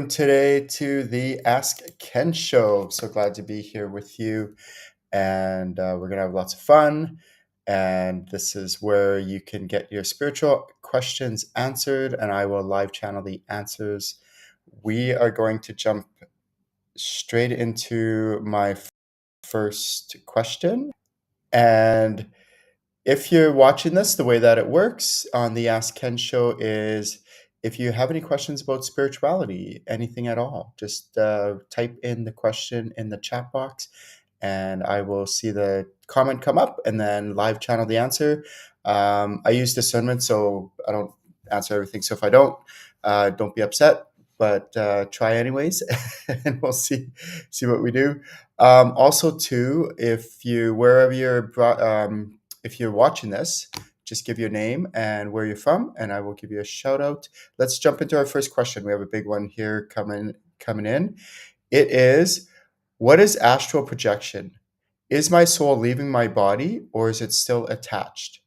Today to the Ask Ken show. So glad to be here with you, and we're gonna have lots of fun. And this is where you can get your spiritual questions answered, and I will live channel the answers. We are going to jump straight into my first question, and if you're watching this, the way that it works on the Ask Ken show is if you have any questions about spirituality, anything at all, just type in the question in the chat box and I will see the comment come up and then live channel the answer. I use discernment, so I don't answer everything. So if I don't be upset, but try anyways, and we'll see what we do. Also, too, if you wherever if you're watching this, just give your name and where you're from, and I will give you a shout out. Let's jump into our first question. We have a big one here coming in. It is, what is astral projection? Is my soul leaving my body or is it still attached?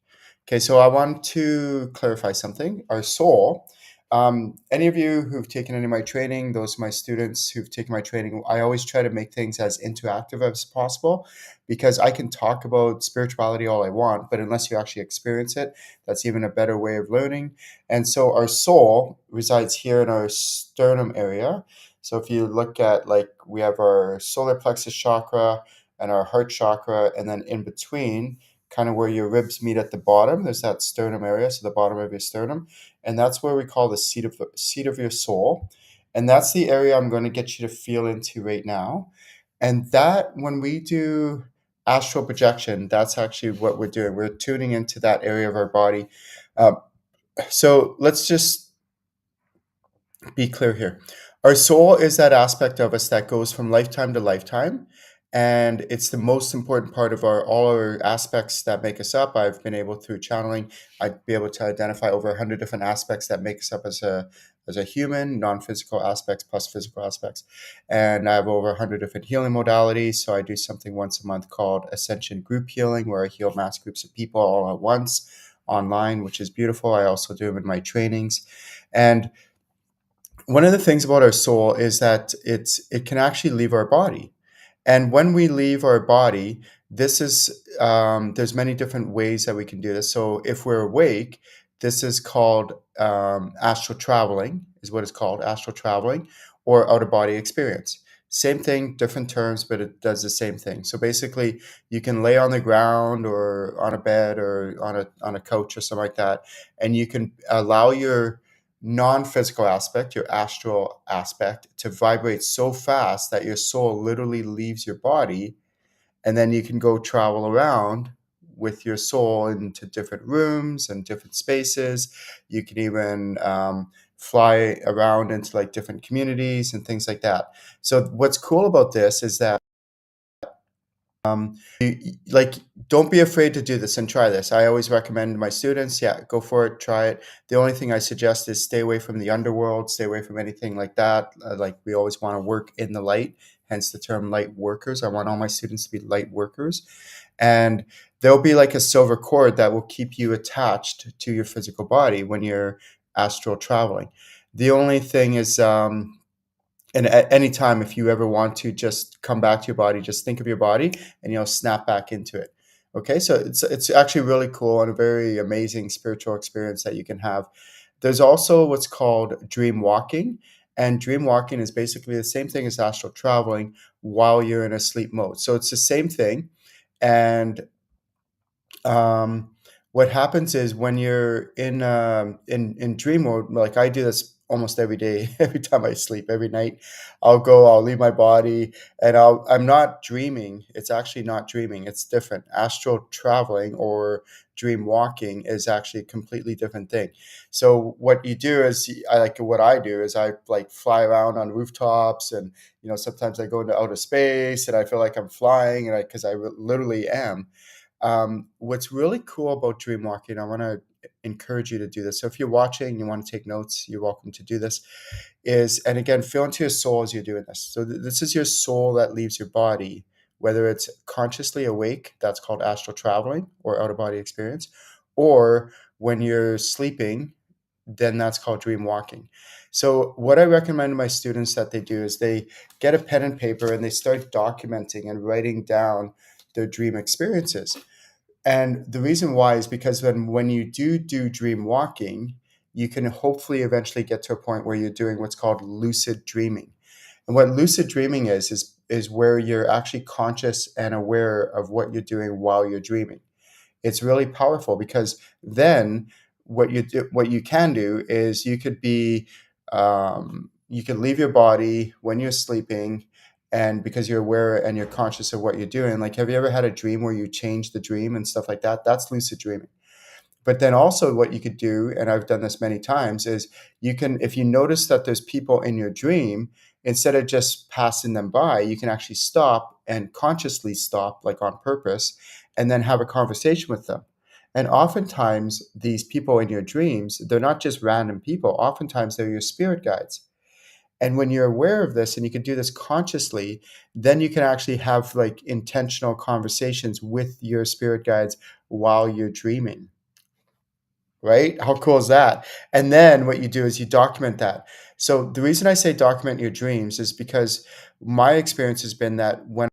Okay, so I want to clarify something. Our soul, any of you who've taken any of my training, those of my students who've taken my training, I always try to make things as interactive as possible because I can talk about spirituality all I want, but unless you actually experience it, that's even a better way of learning. And so our soul resides here in our sternum area. So if you look at, like, we have our solar plexus chakra and our heart chakra, and then in between, kind of where your ribs meet at the bottom, there's that sternum area, so the bottom of your sternum, and that's where we call the seat of your soul, and that's the area I'm going to get you to feel into right now. And that, when we do astral projection, that's actually what we're doing. We're tuning into that area of our body. Uh, so let's just be clear here. Our soul is that aspect of us that goes from lifetime to lifetime, and it's the most important part of all our aspects that make us up. I've been able, through channeling, I'd be able to identify over 100 different aspects that make us up as a human, non-physical aspects plus physical aspects. And I have over 100 different healing modalities. So I do something once a month called Ascension Group Healing, where I heal mass groups of people all at once online, which is beautiful. I also do them in my trainings. And one of the things about our soul is that it can actually leave our body, and when we leave our body, this is there's many different ways that we can do this. So if we're awake, this is called astral traveling, is what it's called, astral traveling, or out of body experience. Same thing, different terms, but it does the same thing. So basically, you can lay on the ground or on a bed or on a couch or something like that, and you can allow your non-physical aspect, your astral aspect, to vibrate so fast that your soul literally leaves your body, and then you can go travel around with your soul into different rooms and different spaces. You can even fly around into, like, different communities and things like that. So what's cool about this is that like, don't be afraid to do this and try this. I always recommend my students, yeah, go for it, try it. The only thing I suggest is stay away from the underworld, stay away from anything like that. Like, we always want to work in the light, hence the term light workers. I want all my students to be light workers. And there'll be like a silver cord that will keep you attached to your physical body when you're astral traveling. The only thing is, and at any time, if you ever want to just come back to your body, just think of your body and you'll snap back into it. Okay, so it's actually really cool and a very amazing spiritual experience that you can have. There's also what's called dream walking, and dream walking is basically the same thing as astral traveling while you're in a sleep mode. So it's the same thing, and um, what happens is when you're in dream mode, like I do this almost every day, every time I sleep, every night, I'll leave my body, and I'm not dreaming. It's actually not dreaming. It's different. Astral traveling or dream walking is actually a completely different thing. So what you do is, what I do is I, like, fly around on rooftops, and sometimes I go into outer space and I feel like I'm flying, and because I literally am. What's really cool about dream walking, I want to encourage you to do this. So if you're watching, you want to take notes, you're welcome to do this. And again, feel into your soul as you're doing this. So this is your soul that leaves your body, whether it's consciously awake, that's called astral traveling or out of body experience, or when you're sleeping, then that's called dream walking. So what I recommend to my students that they do is they get a pen and paper and they start documenting and writing down their dream experiences. And the reason why is because when you do dream walking, you can hopefully eventually get to a point where you're doing what's called lucid dreaming. And what lucid dreaming is where you're actually conscious and aware of what you're doing while you're dreaming. It's really powerful because then what you can do is you can leave your body when you're sleeping, and because you're aware and you're conscious of what you're doing. Like, have you ever had a dream where you change the dream and stuff like that? That's lucid dreaming. But then also what you could do, and I've done this many times, is you can, if you notice that there's people in your dream, instead of just passing them by, you can actually stop and consciously stop, like on purpose, and then have a conversation with them. And oftentimes, these people in your dreams, they're not just random people. Oftentimes, they're your spirit guides. And when you're aware of this and you can do this consciously, then you can actually have like intentional conversations with your spirit guides while you're dreaming. Right? How cool is that? And then what you do is you document that. So the reason I say document your dreams is because my experience has been that when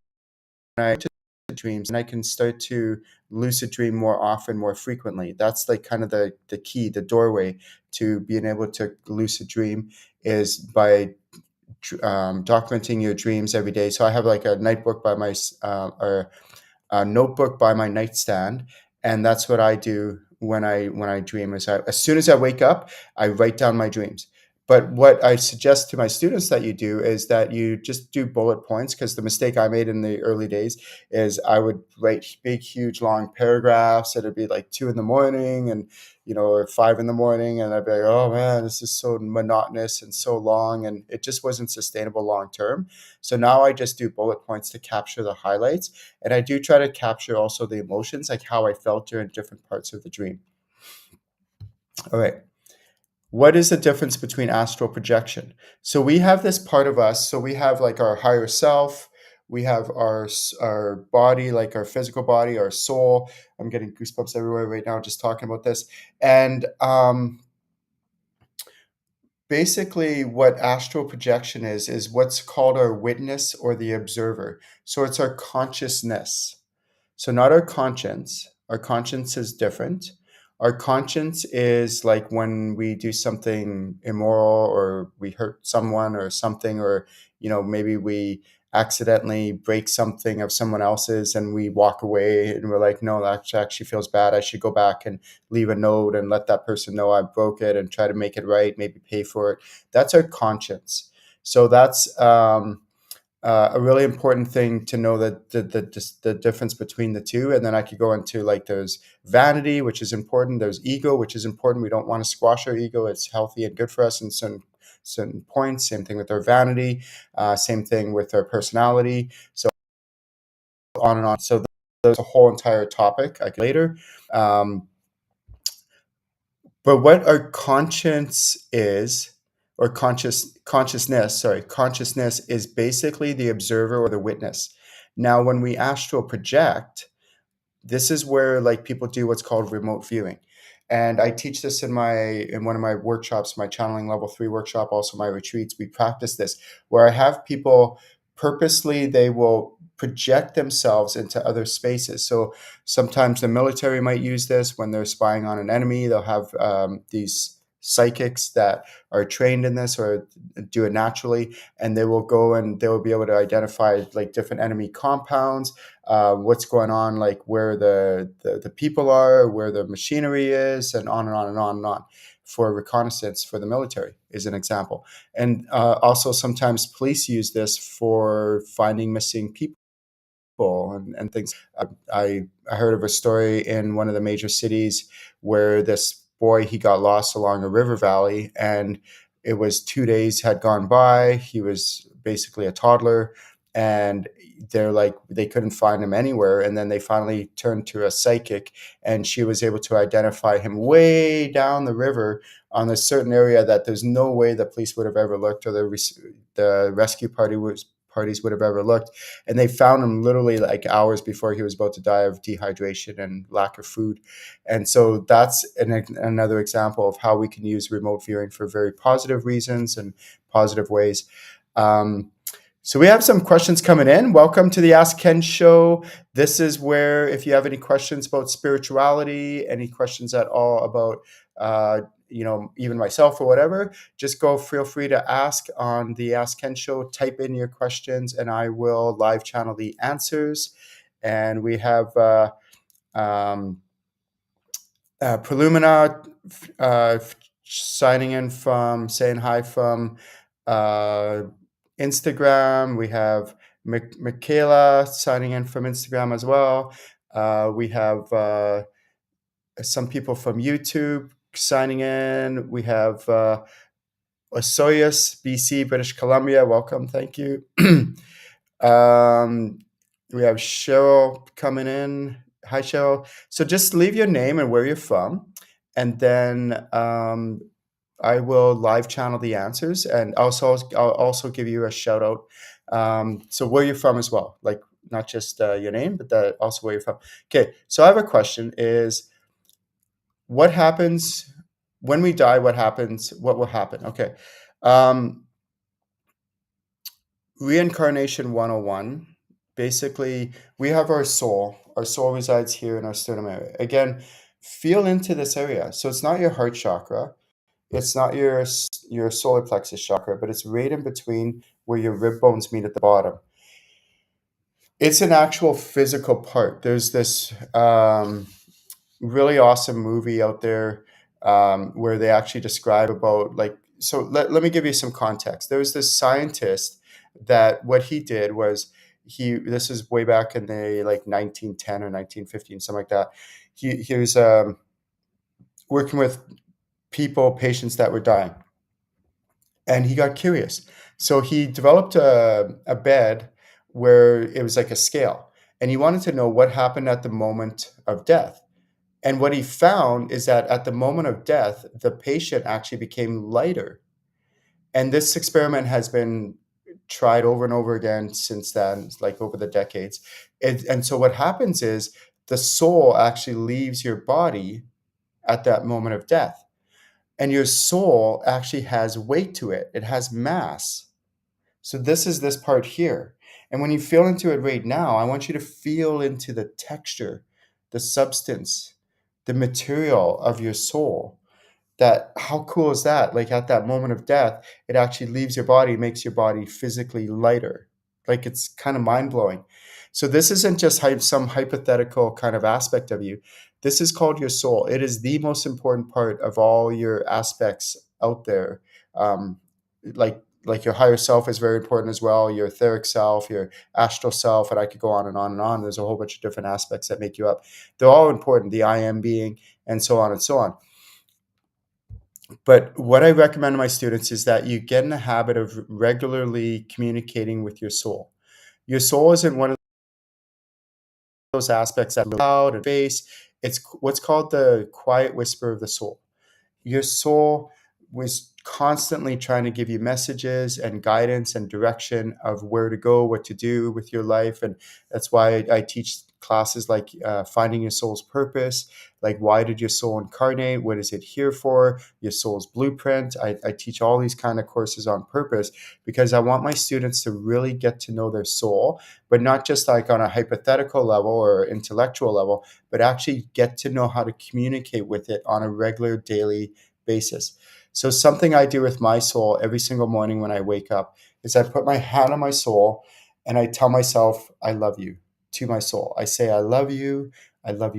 I just dreams and I can start to lucid dream more often, more frequently. That's like kind of the key, the doorway to being able to lucid dream is by documenting your dreams every day. So I have like a notebook by my or a notebook by my nightstand, and that's what I do when I dream. Is as soon as I wake up, I write down my dreams. But what I suggest to my students that you do is that you just do bullet points, because the mistake I made in the early days is I would write big, huge, long paragraphs. It'd be like 2 in the morning and or 5 in the morning, and I'd be like, oh man, this is so monotonous and so long, and it just wasn't sustainable long term. So now I just do bullet points to capture the highlights, and I do try to capture also the emotions, like how I felt during different parts of the dream. All right. What is the difference between astral projection? So we have this part of us. So we have like our higher self. We have our body, like our physical body, our soul. I'm getting goosebumps everywhere right now just talking about this. And basically, what astral projection is what's called our witness or the observer. So it's our consciousness. So not our conscience. Our conscience is different. Our conscience is like when we do something immoral or we hurt someone or something, or maybe we accidentally break something of someone else's and we walk away and we're like, no, that actually feels bad. I should go back and leave a note and let that person know I broke it and try to make it right, maybe pay for it. That's our conscience. So that's a really important thing to know, that the difference between the two. And then I could go into like there's vanity, which is important. There's ego, which is important. We don't want to squash our ego. It's healthy and good for us in certain points. Same thing with our vanity. Same thing with our personality. So on and on. So there's a whole entire topic I could later. Um, but what our conscience is, or consciousness is basically the observer or the witness. Now, when we astral project, this is where like people do what's called remote viewing. And I teach this in one of my workshops, my channeling level 3 workshop, also my retreats. We practice this where I have people purposely, they will project themselves into other spaces. So sometimes the military might use this when they're spying on an enemy. They'll have these psychics that are trained in this or do it naturally, and they will go and they will be able to identify like different enemy compounds, what's going on, like where the people are, where the machinery is, and on and on and on and on, for reconnaissance for the military is an example. And also sometimes police use this for finding missing people and things. I heard of a story in one of the major cities where this boy, he got lost along a river valley, and it was 2 days had gone by. He was basically a toddler, and they're like they couldn't find him anywhere. And then they finally turned to a psychic, and she was able to identify him way down the river on a certain area that there's no way the police would have ever looked, or the rescue parties would have ever looked. And they found him literally like hours before he was about to die of dehydration and lack of food. And so that's another example of how we can use remote viewing for very positive reasons and positive ways. So we have some questions coming in. Welcome to the Ask Ken show. This is where, if you have any questions about spirituality, any questions at all about, even myself or whatever, just feel free to ask on the Ask Ken show. Type in your questions and I will live channel the answers. And we have Prelumina signing in saying hi from Instagram. We have Michaela signing in from Instagram as well. We have some people from YouTube signing in. We have Osoyas, BC, British Columbia. Welcome. Thank you. We have Cheryl coming in. Hi, Cheryl. So just leave your name and where you're from, and then I will live channel the answers, and I'll also give you a shout out. So where you're from as well, like not just your name, but also where you're from. Okay, so I have a question: is what happens when we die? What happens? What will happen? Okay. Reincarnation 101. Basically, we have our soul. Our soul resides here in our sternum area. Again, feel into this area. So it's not your heart chakra. It's not your solar plexus chakra, but it's right in between where your rib bones meet at the bottom. It's an actual physical part. There's this really awesome movie out there where they actually describe about so let me give you some context. There was this scientist that what he did was this is way back in the 1910 or 1915, something like that. He was working with patients that were dying, and he got curious. So he developed a bed where it was like a scale, and he wanted to know what happened at the moment of death. And what he found is that at the moment of death, the patient actually became lighter. And this experiment has been tried over and over again since then, like over the decades. And so what happens is the soul actually leaves your body at that moment of death. And your soul actually has weight to it. It has mass. So this is this part here. And when you feel into it right now, I want you to feel into the texture, the substance, the material of your soul. That, how cool is that? Like at that moment of death, it actually leaves your body, makes your body physically lighter. Like it's kind of mind blowing. So this isn't just some hypothetical kind of aspect of you. This is called your soul. It is the most important part of all your aspects out there. Like your higher self is very important as well. Your etheric self, your astral self, and I could go on and on and on. There's a whole bunch of different aspects that make you up. They're all important. The I am being, and so on and so on. But what I recommend to my students is that you get in the habit of regularly communicating with your soul. Your soul isn't one of those aspects that loud and face. It's what's called the quiet whisper of the soul. Your soul was constantly trying to give you messages and guidance and direction of where to go, what to do with your life. And that's why I teach classes like finding your soul's purpose, like why did your soul incarnate, what is it here for, your soul's blueprint. I teach all these kind of courses on purpose because I want my students to really get to know their soul, but not just like on a hypothetical level or intellectual level, but actually get to know how to communicate with it on a regular daily basis. So something I do with my soul every single morning when I wake up is I put my hand on my soul and I tell myself, I love you, to my soul. I say, I love you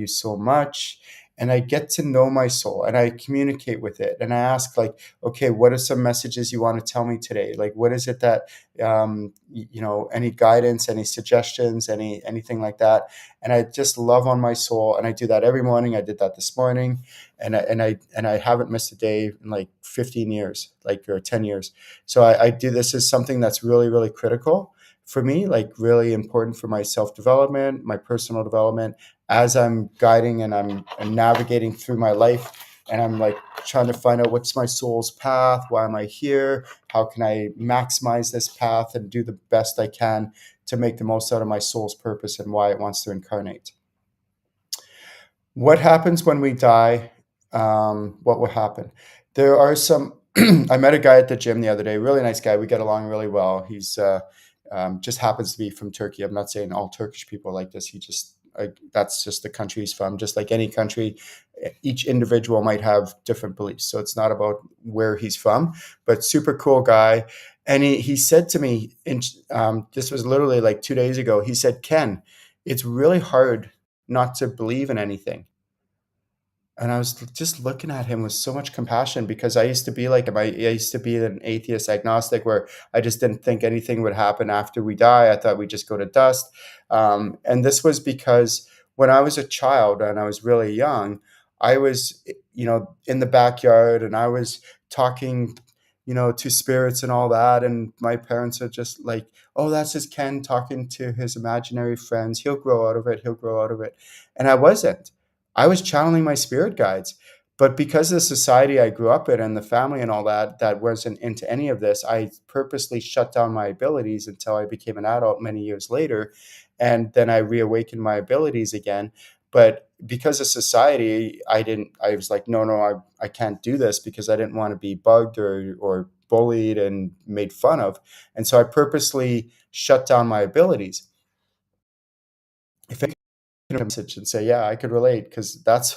so much. And I get to know my soul and I communicate with it. And I ask like, okay, what are some messages you want to tell me today? Like, what is it that, any guidance, any suggestions, anything like that. And I just love on my soul. And I do that every morning. I did that this morning. And I haven't missed a day in like 15 years, or 10 years. So I do this as something that's really, really critical for me, like really important for my self-development, my personal development, as I'm guiding and I'm navigating through my life and I'm like trying to find out what's my soul's path, why am I here, how can I maximize this path and do the best I can to make the most out of my soul's purpose and why it wants to incarnate. What happens when we die? What will happen? There are some. I met a guy at the gym the other day. Really nice guy. We get along really well. He's just happens to be from Turkey. I'm not saying all Turkish people are like this. He just that's just the country he's from. Just like any country, each individual might have different beliefs. So it's not about where he's from. But super cool guy. And he said to me, this was literally like 2 days ago. He said, "Ken, it's really hard not to believe in anything." And I was just looking at him with so much compassion because I used to be like him. I used to be an atheist agnostic where I just didn't think anything would happen after we die. I thought we'd just go to dust. And this was because when I was a child and I was really young, I was, in the backyard and I was talking, to spirits and all that. And my parents are just like, oh, that's just Ken talking to his imaginary friends. He'll grow out of it. He'll grow out of it. And I wasn't. I was channeling my spirit guides. But because of the society I grew up in and the family and all that wasn't into any of this, I purposely shut down my abilities until I became an adult many years later. And then I reawakened my abilities again. But because of society, I was like, no, I can't do this because I didn't want to be bugged or bullied and made fun of. And so I purposely shut down my abilities. If message and say, yeah, I could relate because that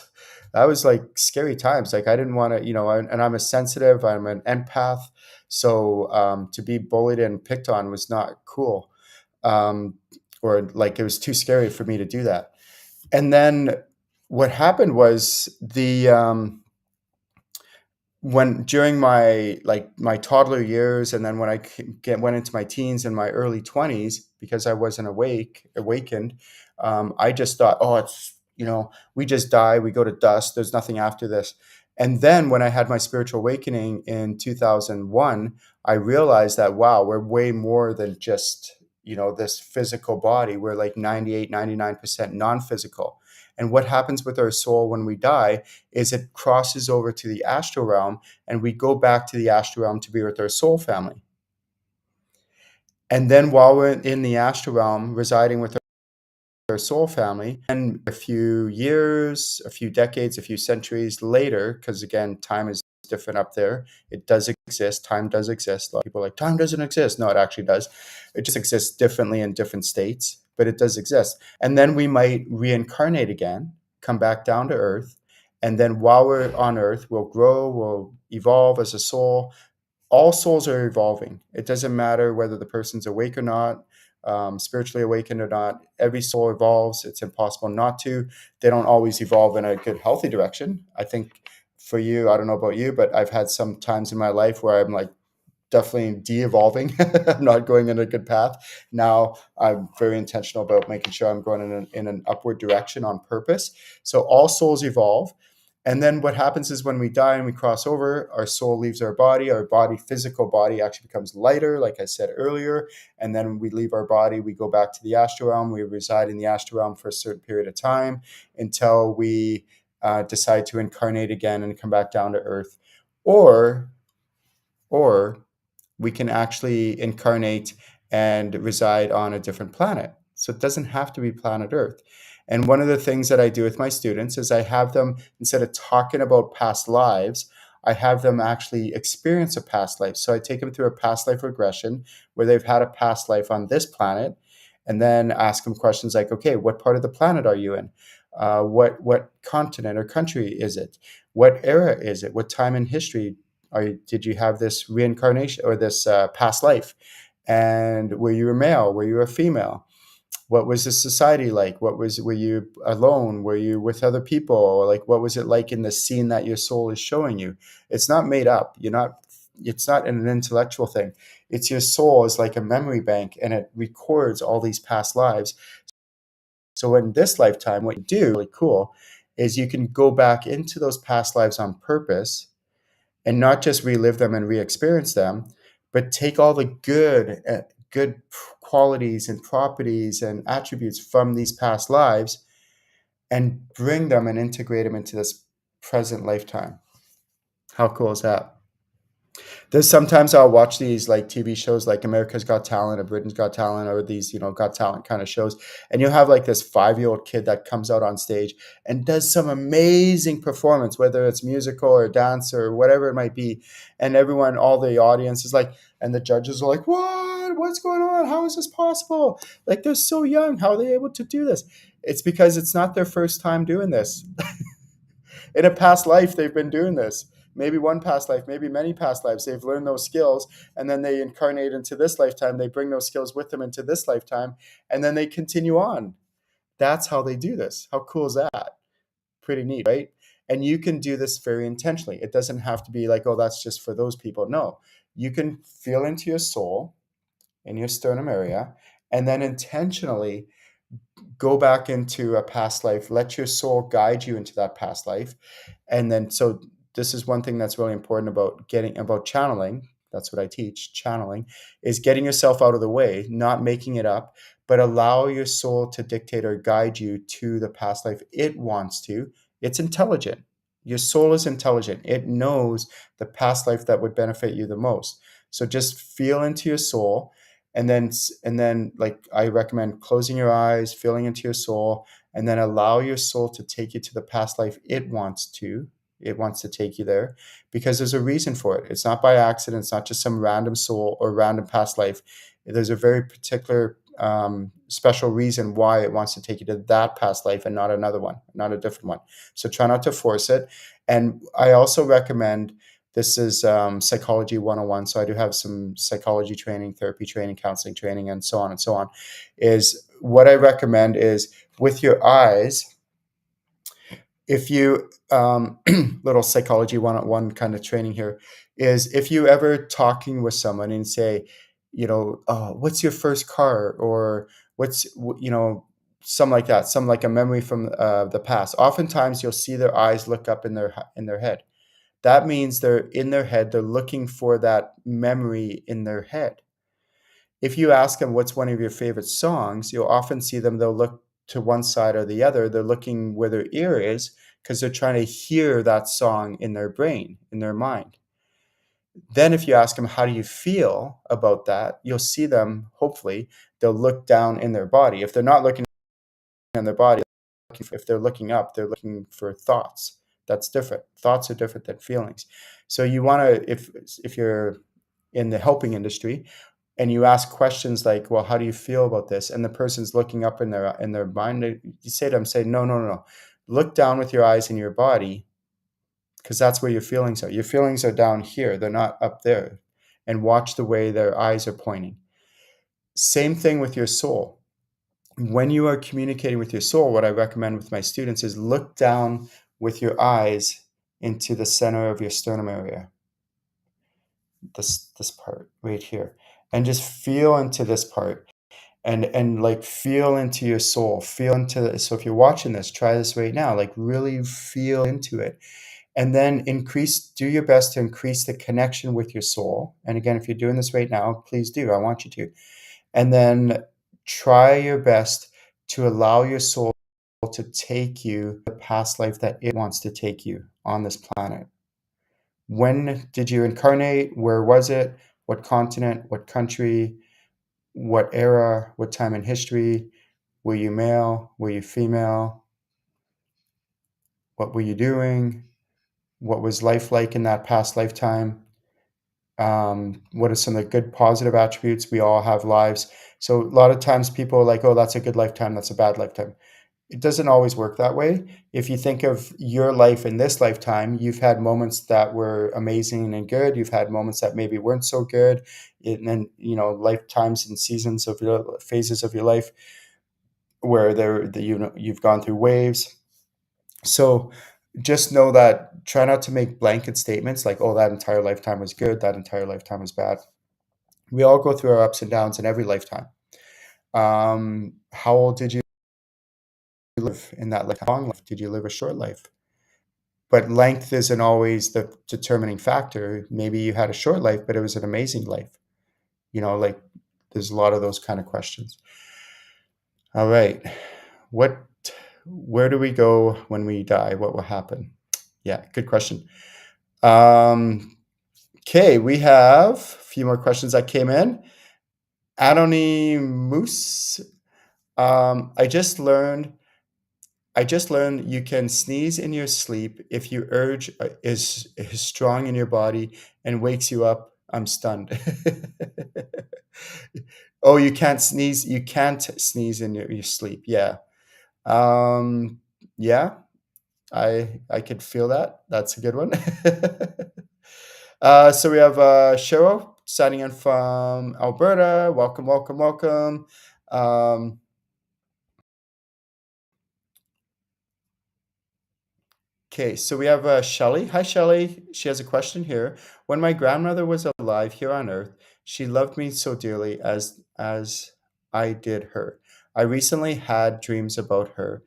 was like scary times. Like I didn't want to, and I'm a sensitive, I'm an empath. So to be bullied and picked on was not cool. Um, or like it was too scary for me to do that. And then what happened was when during my toddler years and then when I went into my teens and my early 20s because I wasn't awakened, I just thought, oh, it's, we just die, we go to dust, there's nothing after this. And then when I had my spiritual awakening in 2001, I realized that, wow, we're way more than just, this physical body. We're like 98, 99% non-physical. And what happens with our soul when we die is it crosses over to the astral realm and we go back to the astral realm to be with our soul family. And then while we're in the astral realm, residing with our soul family, and a few years, a few decades, a few centuries later, because again, time is different up there. It does exist. Time does exist. A lot of people are like, time doesn't exist. No, it actually does. It just exists differently in different states, but it does exist. And then we might reincarnate again, come back down to Earth. And then while we're on Earth, we'll grow, we'll evolve as a soul. All souls are evolving. It doesn't matter whether the person's awake or not, spiritually awakened or not. Every soul evolves. It's impossible not to. They don't always evolve in a good, healthy direction. I think for you, I don't know about you, but I've had some times in my life where I'm like, definitely de-evolving. I'm not going in a good path. Now I'm very intentional about making sure I'm going in an upward direction on purpose. So all souls evolve. And then what happens is when we die and we cross over, our soul leaves our body, physical body actually becomes lighter, like I said earlier. And then we leave our body, we go back to the astral realm, we reside in the astral realm for a certain period of time until we decide to incarnate again and come back down to Earth. Or we can actually incarnate and reside on a different planet. So it doesn't have to be planet Earth. And one of the things that I do with my students is I have them, instead of talking about past lives, I have them actually experience a past life. So I take them through a past life regression where they've had a past life on this planet, and then ask them questions like, okay, what part of the planet are you in? What continent or country is it? What era is it? What time in history did you have this reincarnation or this past life? And were you a male? Were you a female? What was the society like? Were you alone? Were you with other people? Or like, what was it like in the scene that your soul is showing you? It's not made up. It's not an intellectual thing. It's your soul is like a memory bank and it records all these past lives. So in this lifetime, what you do, really cool, is you can go back into those past lives on purpose and not just relive them and re-experience them, but take all the good qualities and properties and attributes from these past lives and bring them and integrate them into this present lifetime. How cool is that? There's sometimes I'll watch these like TV shows like America's Got Talent or Britain's Got Talent or these, Got Talent kind of shows. And you'll have like this 5-year-old kid that comes out on stage and does some amazing performance, whether it's musical or dance or whatever it might be. And everyone, all the audience is like, and the judges are like, what? What's going on? How is this possible? Like, they're so young. How are they able to do this? It's because it's not their first time doing this. In a past life, they've been doing this. Maybe one past life, maybe many past lives. They've learned those skills, and then they incarnate into this lifetime. They bring those skills with them into this lifetime, and then they continue on. That's how they do this. How cool is that? Pretty neat, right? And you can do this very intentionally. It doesn't have to be like, oh, that's just for those people. No, you can feel into your soul in your sternum area, and then intentionally go back into a past life. Let your soul guide you into that past life. And then, so this is one thing that's really important about channeling. That's what I teach. Channeling is getting yourself out of the way, not making it up, but allow your soul to dictate or guide you to the past life it wants to. It's intelligent. Your soul is intelligent. It knows the past life that would benefit you the most. So just feel into your soul, and then like I recommend closing your eyes, feeling into your soul, and then allow your soul to take you to the past life it wants to take you there, because there's a reason for it. It's not by accident. It's not just some random soul or random past life. There's a very particular special reason why it wants to take you to that past life and not another one, not a different one. So try not to force it. And I also recommend, this is psychology 101. So I do have some psychology training, therapy training, counseling training, and so on and so on. Is what I recommend is with your eyes, if you little psychology 101 kind of training here, is if you ever talking with someone and say, oh, what's your first car, or what's, some like that, some like a memory from the past. Oftentimes you'll see their eyes look up in their head. That means they're in their head, they're looking for that memory in their head. If you ask them what's one of your favorite songs, you'll often see them, they'll look to one side or the other. They're looking where their ear is because they're trying to hear that song in their brain, in their mind. Then if you ask them, how do you feel about that? You'll see them, hopefully, they'll look down in their body. If they're not looking in their body, if they're looking up, they're looking for thoughts. That's different. Thoughts are different than feelings. So you want to, if you're in the helping industry and you ask questions like, well, how do you feel about this? And the person's looking up in their mind, you say to them, say, no, no, no, no. Look down with your eyes in your body, because that's where your feelings are. Your feelings are down here. They're not up there. And watch the way their eyes are pointing. Same thing with your soul. When you are communicating with your soul, what I recommend with my students is look down with your eyes into the center of your sternum area, this part right here, and just feel into this part, and like feel into your soul, feel into. So if you're watching this, try this right now, like really feel into it, and then do your best to increase the connection with your soul. And again, if you're doing this right now, please do. I want you to. And then try your best to allow your soul to take you the past life that it wants to take you on this planet. When did you incarnate? Where was it? What continent? What country? What era? What time in history? Were you male? Were you female? What were you doing? What was life like in that past lifetime? What are some of the good positive attributes? We all have lives. So a lot of times people are like, oh, that's a good lifetime, that's a bad lifetime. It doesn't always work that way. If you think of your life in this lifetime, you've had moments that were amazing and good. You've had moments that maybe weren't so good. And then, lifetimes and seasons of your phases of your life where you've gone through waves. So just know that, try not to make blanket statements like, oh, that entire lifetime was good, that entire lifetime was bad. We all go through our ups and downs in every lifetime. How old did you live in that lifetime? Long life? Did you live a short life? But length isn't always the determining factor. Maybe you had a short life, but it was an amazing life. Like there's a lot of those kind of questions. All right. Where do we go when we die? What will happen? Yeah, good question. Okay, we have a few more questions that came in. Anonymous. I just learned you can sneeze in your sleep if your urge is strong in your body and wakes you up. I'm stunned. Oh, you can't sneeze. You can't sneeze in your sleep. Yeah. Um, yeah, I could feel that. That's a good one. So we have Cheryl signing in from Alberta. Welcome, welcome, welcome. Um, Okay, so we have Shelley. Hi, Shelley. She has a question here. When my grandmother was alive here on Earth, she loved me so dearly as I did her. I recently had dreams about her,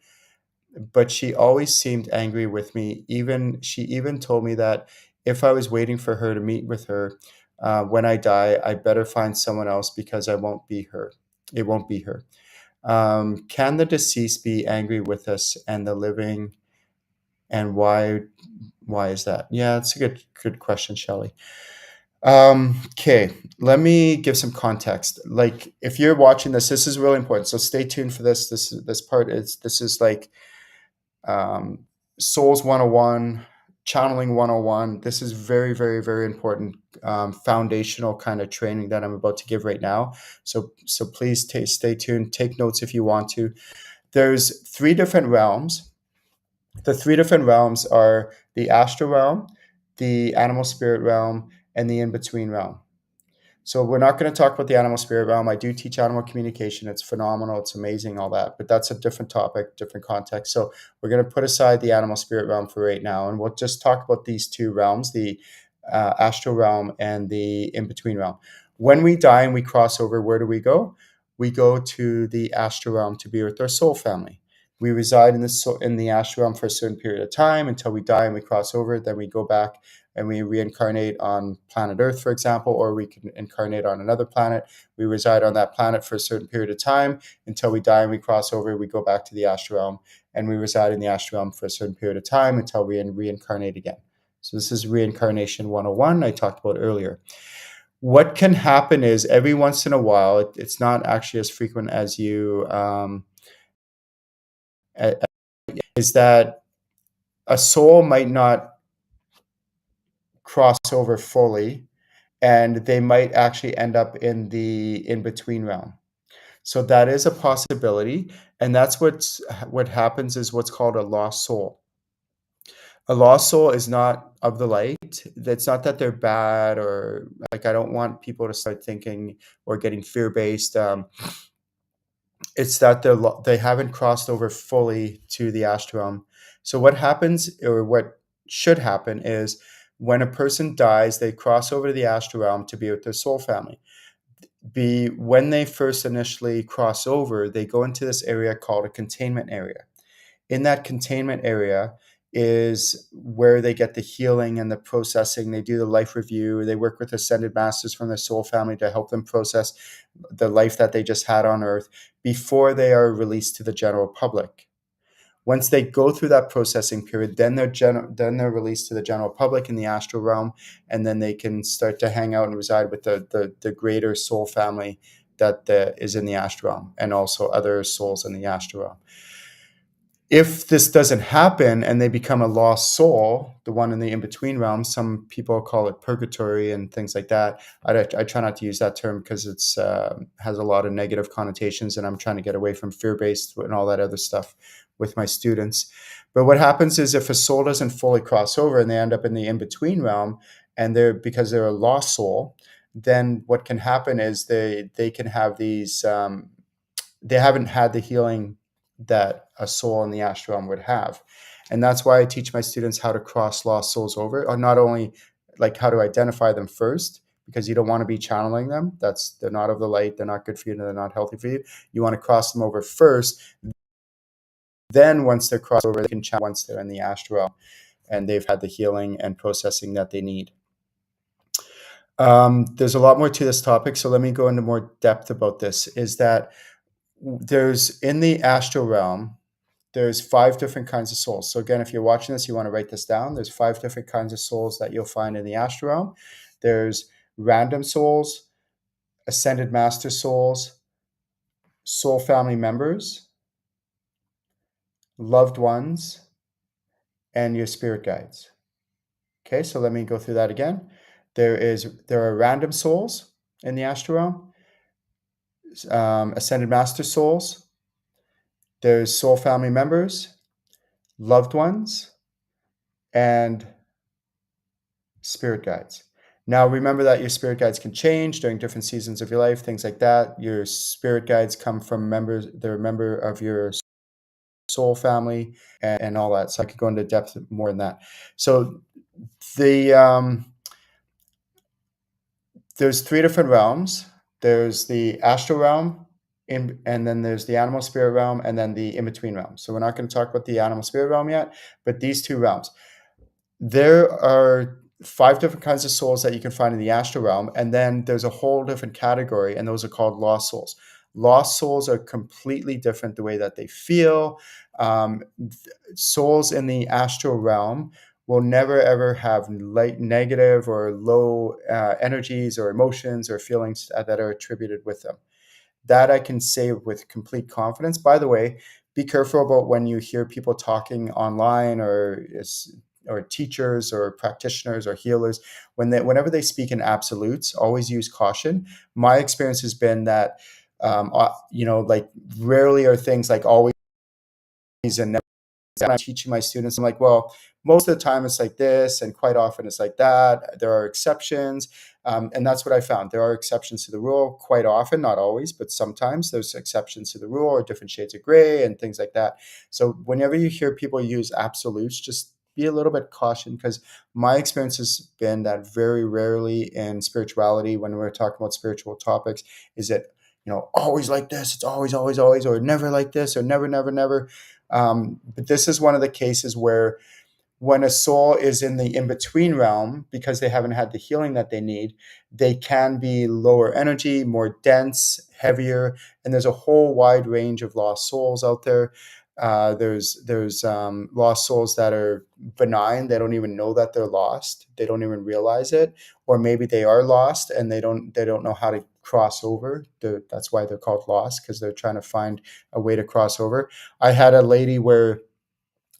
but she always seemed angry with me. Even she even told me that if I was waiting for her to meet with her, when I die, I better find someone else because I won't be her. It won't be her. Can the deceased be angry with us and the living, and why is that? Yeah, it's a good question, Shelley. Okay, let me give some context. Like, if you're watching this, this is really important. So stay tuned for this. This part is this is like um, Souls 101, Channeling 101. This is very, very, very important foundational kind of training that I'm about to give right now. So please stay tuned. Take notes if you want to. There's three different realms. The three different realms are the astral realm, the animal spirit realm, and the in between realm. So we're not going to talk about the animal spirit realm. I do teach animal communication. It's phenomenal. It's amazing, all that. But that's a different topic, different context. So we're going to put aside the animal spirit realm for right now, and we'll just talk about these two realms, the astral realm and the in between realm. When we die and we cross over, where do we go? We go to the astral realm to be with our soul family. We reside in the astral realm for a certain period of time until we die and we cross over. Then we go back and we reincarnate on planet Earth, for example, or we can incarnate on another planet. We reside on that planet for a certain period of time until we die and we cross over. We go back to the astral realm and we reside in the astral realm for a certain period of time until we reincarnate again. So this is reincarnation 101 I talked about earlier. What can happen is every once in a while, it's not actually as frequent as you, is that a soul might not cross over fully and they might actually end up in the in between realm. So that is a possibility, and that's what happens is what's called a lost soul. A lost soul is not of the light. It's not that they're bad, or like, I don't want people to start thinking or getting fear based. It's that they haven't crossed over fully to the astral realm. So what happens, or what should happen, is when a person dies, they cross over to the astral realm to be with their soul family. When they first initially cross over, they go into this area called a containment area. In that containment area is where they get the healing and the processing. They do the life review. They work with ascended masters from their soul family to help them process the life that they just had on earth before they are released to the general public. Once they go through that processing period, then they're released to the general public in the astral realm, and then they can start to hang out and reside with the greater soul family that is in the astral realm, and also other souls in the astral realm. If this doesn't happen and they become a lost soul, the one in the in-between realm, some people call it purgatory and things like that. I try not to use that term because it's has a lot of negative connotations, and I'm trying to get away from fear-based and all that other stuff with my students. But what happens is, if a soul doesn't fully cross over and they end up in the in-between realm, and because they're a lost soul, then what can happen is they can have these they haven't had the healing that a soul in the astral realm would have. And that's why I teach my students how to cross lost souls over, or not only like how to identify them first, because you don't want to be channeling them. They're not of the light, they're not good for you, and they're not healthy for you. You want to cross them over first. Then once they're crossed over, they can channel once they're in the astral realm and they've had the healing and processing that they need. There's a lot more to this topic, so let me go into more depth about this. Is that there's in the astral realm, there's 5 different kinds of souls. So again, if you're watching this, you want to write this down. There's 5 different kinds of souls that you'll find in the astral realm. There's random souls, ascended master souls, soul family members, loved ones, and your spirit guides. Okay, so let me go through that again. There are random souls in the astral realm, ascended master souls, there's soul family members, loved ones, and spirit guides. Now, remember that your spirit guides can change during different seasons of your life, things like that. Your spirit guides come from members, they're a member of your soul family and all that. So I could go into depth more than that. So the there's 3 different realms. There's the astral realm, and then there's the animal spirit realm, and then the in-between realm. So we're not going to talk about the animal spirit realm yet, but these 2 realms. There are 5 different kinds of souls that you can find in the astral realm, and then there's a whole different category, and those are called lost souls. Lost souls are completely different the way that they feel. Souls in the astral realm will never ever have negative or low energies or emotions or feelings that are attributed with them. That I can say with complete confidence. By the way, be careful about when you hear people talking online or teachers or practitioners or healers. Whenever they speak in absolutes, always use caution. My experience has been that, like rarely are things like always and never. And I'm teaching my students, I'm like, well, most of the time it's like this, and quite often it's like that. There are exceptions. And that's what I found. There are exceptions to the rule quite often, not always, but sometimes there's exceptions to the rule or different shades of gray and things like that. So whenever you hear people use absolutes, just be a little bit cautioned, because my experience has been that very rarely in spirituality, when we're talking about spiritual topics, is it, always like this, it's always, always, always, or never like this, or never, never, never. But this is one of the cases where when a soul is in the in-between realm, because they haven't had the healing that they need, they can be lower energy, more dense, heavier, and there's a whole wide range of lost souls out there. There's lost souls that are benign. They don't even know that they're lost. They don't even realize it, or maybe they are lost and they don't know how to cross over. That's why they're called lost, because they're trying to find a way to cross over. I had a lady where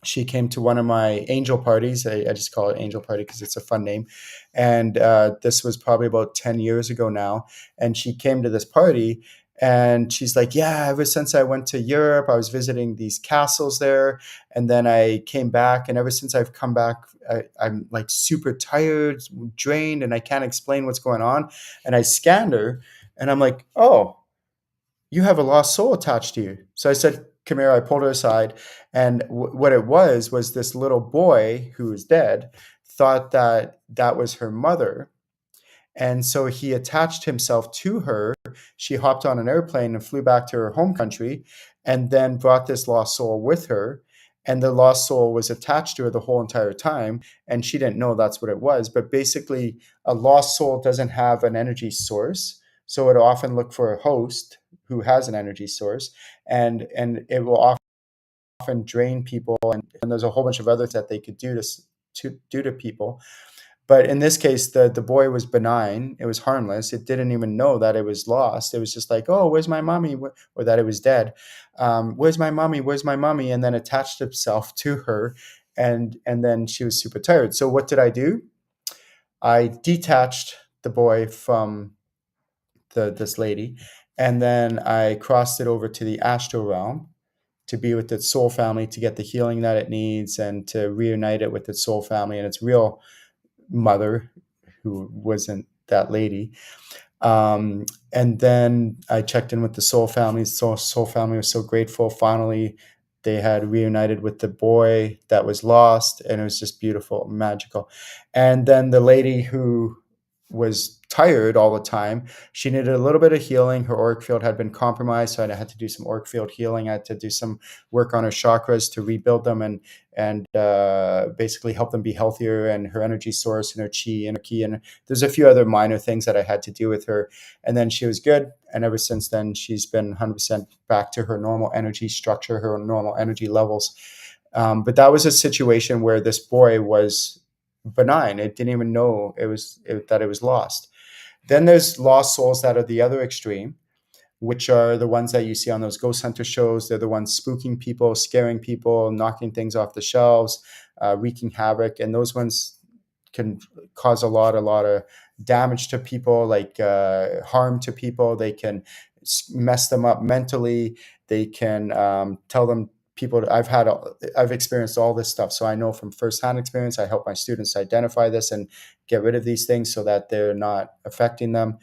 she came to one of my angel parties. I just call it angel party because it's a fun name. And this was probably about 10 years ago now. And she came to this party and she's like, yeah, ever since I went to Europe, I was visiting these castles there. And then I came back. And ever since I've come back, I'm like super tired, drained, and I can't explain what's going on. And I scanned her and I'm like, oh, you have a lost soul attached to you. So I said, come here. I pulled her aside. And what it was this little boy who was dead thought that that was her mother. And so he attached himself to her. She hopped on an airplane and flew back to her home country, and then brought this lost soul with her. And the lost soul was attached to her the whole entire time. And she didn't know that's what it was. But basically, a lost soul doesn't have an energy source. So it'll often look for a host who has an energy source, and it will often drain people, and there's a whole bunch of other things that they could do to people. But in this case, the boy was benign. It was harmless. It didn't even know that it was lost. It was just like, oh, where's my mommy? Or that it was dead. Where's my mommy? Where's my mommy? And then attached itself to her, and then she was super tired. So what did I do? I detached the boy from this lady, and then I crossed it over to the astral realm to be with its soul family, to get the healing that it needs, and to reunite it with its soul family and its real mother, who wasn't that lady. And then I checked in with the soul family. Soul family was so grateful. Finally, they had reunited with the boy that was lost, and it was just beautiful, magical. And then the lady who was tired all the time. She needed a little bit of healing. Her auric field had been compromised, so I had to do some auric field healing. I had to do some work on her chakras to rebuild them and basically help them be healthier, and her energy source and her chi and her ki. And there's a few other minor things that I had to do with her. And then she was good. And ever since then, she's been 100% back to her normal energy structure, her normal energy levels. But that was a situation where this boy was benign. It didn't even know that it was lost. Then there's lost souls that are the other extreme, which are the ones that you see on those ghost hunter shows. They're the ones spooking people, scaring people, knocking things off the shelves, wreaking havoc. And those ones can cause a lot of damage to people, like harm to people. They can mess them up mentally. They can tell them people. I've experienced all this stuff, so I know from firsthand experience. I help my students identify this and get rid of these things so that they're not affecting them.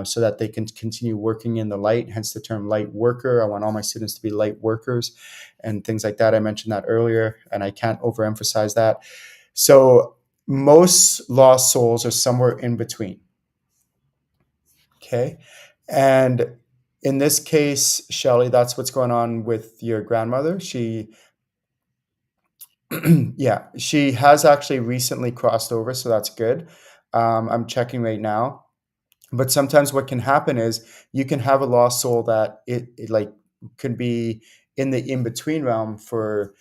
So that they can continue working in the light, hence the term light worker. I want all my students to be light workers and things like that. I mentioned that earlier, and I can't overemphasize that. So most lost souls are somewhere in between. Okay. And in this case, Shelley, that's what's going on with your grandmother. Yeah, she has actually recently crossed over, so that's good. I'm checking right now. But sometimes what can happen is you can have a lost soul that it like could be in the in-between realm for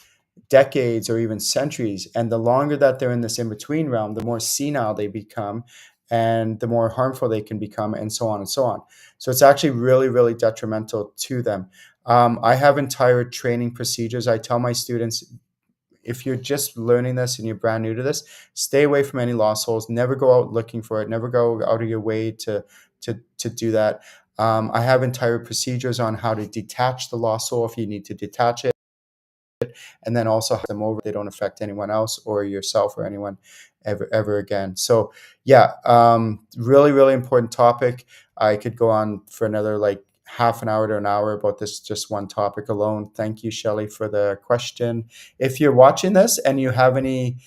decades or even centuries. And the longer that they're in this in-between realm, the more senile they become and the more harmful they can become, and so on and so on. So it's actually really, really detrimental to them. I have entire training procedures. I tell my students, if you're just learning this and you're brand new to this, stay away from any lost souls. Never go out looking for it. Never go out of your way to do that. I have entire procedures on how to detach the lost soul if you need to detach it, and then also have them over. They don't affect anyone else or yourself or anyone ever again. So yeah, really, really important topic. I could go on for another like half an hour to an hour about this just one topic alone. Thank you, Shelley, for the question. If you're watching this and you have any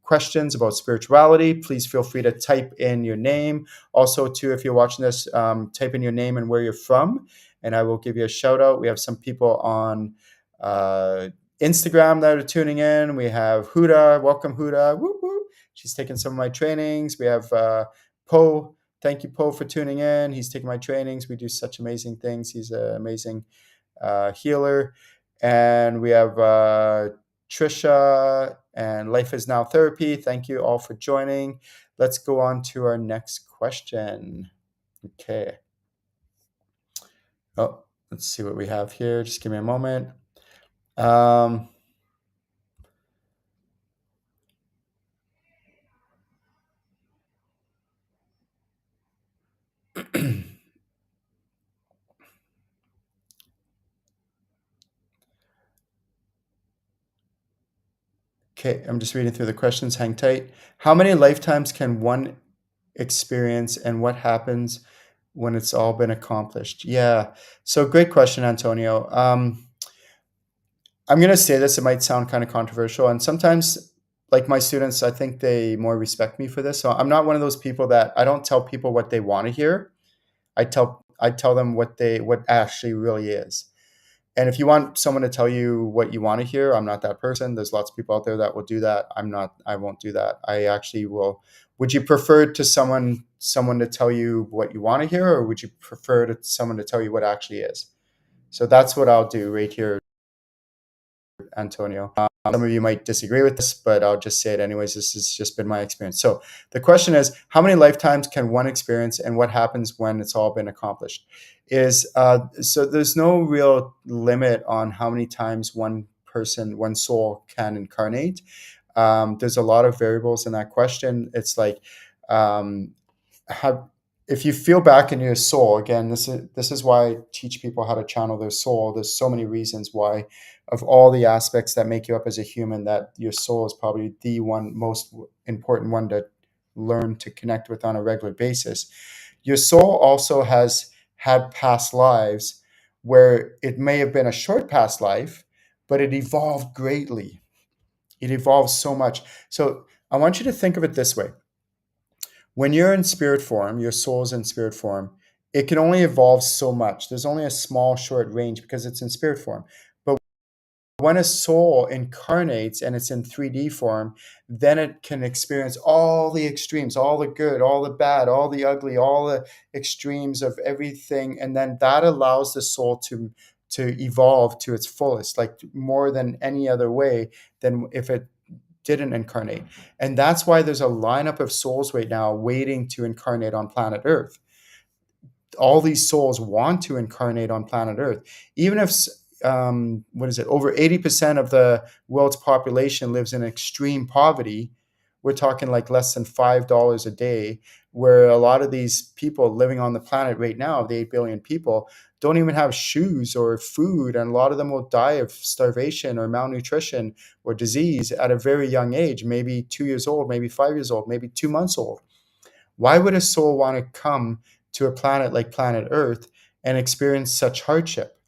questions about spirituality, please feel free to type in your name. Also, too, if you're watching this, type in your name and where you're from, and I will give you a shout out. We have some people on uh, Instagram that are tuning in. We have Huda. Welcome, Huda. Woo, woo. She's taking some of my trainings. We have Poe. Thank you, Poe, for tuning in. He's taking my trainings. We do such amazing things. He's an amazing healer. And we have Trisha and Life is Now Therapy. Thank you all for joining. Let's go on to our next question. Okay. Oh, let's see what we have here. Just give me a moment. Okay, I'm just reading through the questions. Hang tight. How many lifetimes can one experience, and what happens when it's all been accomplished? Yeah, so great question, Antonio. I'm going to say this, it might sound kind of controversial, and sometimes, like my students, I think they more respect me for this. So I'm not one of those people that I don't tell people what they want to hear. I tell them what actually really is. And if you want someone to tell you what you want to hear, I'm not that person. There's lots of people out there that will do that. I won't do that. I actually will. Would you prefer to someone to tell you what you want to hear, or would you prefer to someone to tell you what actually is? So that's what I'll do right here, Antonio. Some of you might disagree with this, but I'll just say it anyways. This has just been my experience. So the question is, how many lifetimes can one experience, and what happens when it's all been accomplished? So there's no real limit on how many times one soul can incarnate. There's a lot of variables in that question. It's like, um, have if you feel back in your soul again, this is why I teach people how to channel their soul. There's so many reasons why, of all the aspects that make you up as a human, that your soul is probably the one most important one to learn to connect with on a regular basis. Your soul also has had past lives where it may have been a short past life, but it evolved greatly. It evolved so much. So I want you to think of it this way. When you're in spirit form, your soul's in spirit form, it can only evolve so much. There's only a small, short range because it's in spirit form. But when a soul incarnates and it's in 3D form, then it can experience all the extremes, all the good, all the bad, all the ugly, all the extremes of everything. And then that allows the soul to evolve to its fullest, like more than any other way than if it didn't incarnate. And that's why there's a lineup of souls right now waiting to incarnate on planet Earth. All these souls want to incarnate on planet Earth, even if what is it? Over 80% of the world's population lives in extreme poverty. We're talking like less than $5 a day, where a lot of these people living on the planet right now, the 8 billion people, don't even have shoes or food. And a lot of them will die of starvation or malnutrition or disease at a very young age, maybe 2 years old, maybe 5 years old, maybe 2 months old. Why would a soul want to come to a planet like planet Earth and experience such hardship?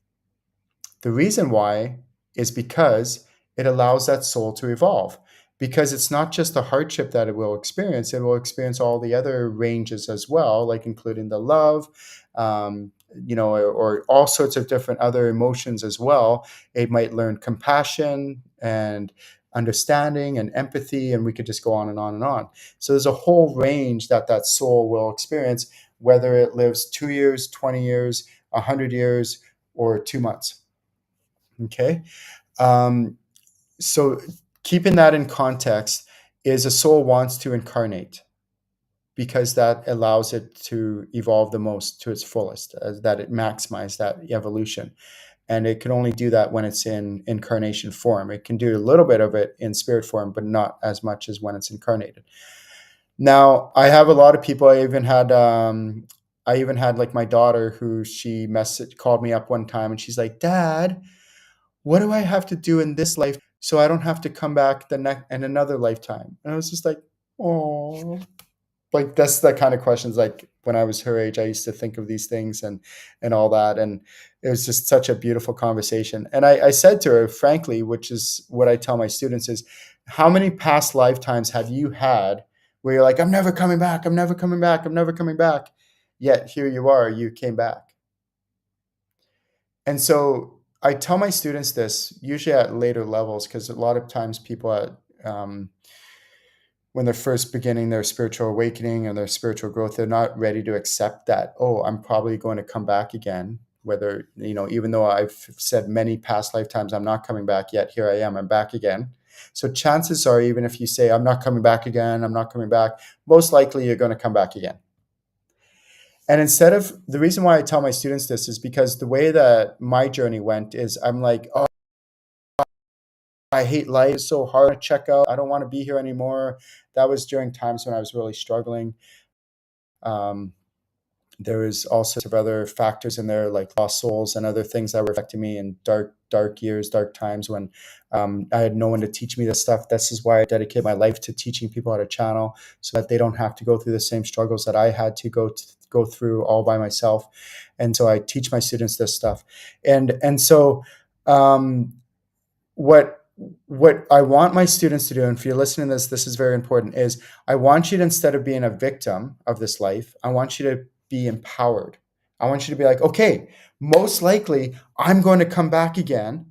The reason why is because it allows that soul to evolve. Because it's not just the hardship that it will experience all the other ranges as well, like including the love, or all sorts of different other emotions as well. It might learn compassion and understanding and empathy, and we could just go on and on and on. So there's a whole range that that soul will experience, whether it lives 2 years, 20 years, 100 years, or 2 months. Okay. Um, so keeping that in context is a soul wants to incarnate because that allows it to evolve the most to its fullest, that it maximize that evolution. And it can only do that when it's in incarnation form. It can do a little bit of it in spirit form, but not as much as when it's incarnated. Now, I have a lot of people. I even had like my daughter, who she called me up one time, and she's like, "Dad, what do I have to do in this life so I don't have to come back the next in another lifetime?" And I was just like, "Oh." Like that's the kind of questions, like when I was her age, I used to think of these things and all that. And it was just such a beautiful conversation. And I said to her, frankly, which is what I tell my students, is how many past lifetimes have you had where you're like, I'm never coming back, I'm never coming back, I'm never coming back. Yet here you are, you came back. And so I tell my students this usually at later levels, because a lot of times people when they're first beginning their spiritual awakening and their spiritual growth, they're not ready to accept that, oh, I'm probably going to come back again. Whether, even though I've said many past lifetimes, I'm not coming back, yet here I am, I'm back again. So chances are, even if you say, I'm not coming back again, I'm not coming back, most likely you're going to come back again. And the reason why I tell my students this is because the way that my journey went is I'm like, oh, I hate life. It's so hard to check out. I don't want to be here anymore. That was during times when I was really struggling. Um, there was all sorts of other factors in there, like lost souls and other things that were affecting me in dark years, dark times when I had no one to teach me this stuff. This is why I dedicate my life to teaching people how to channel, so that they don't have to go through the same struggles that I had to go through all by myself. And so I teach my students this stuff. And so um, what I want my students to do, and if you're listening to this is very important, is I want you to, instead of being a victim of this life, I want you to be empowered. I want you to be like, okay, most likely I'm going to come back again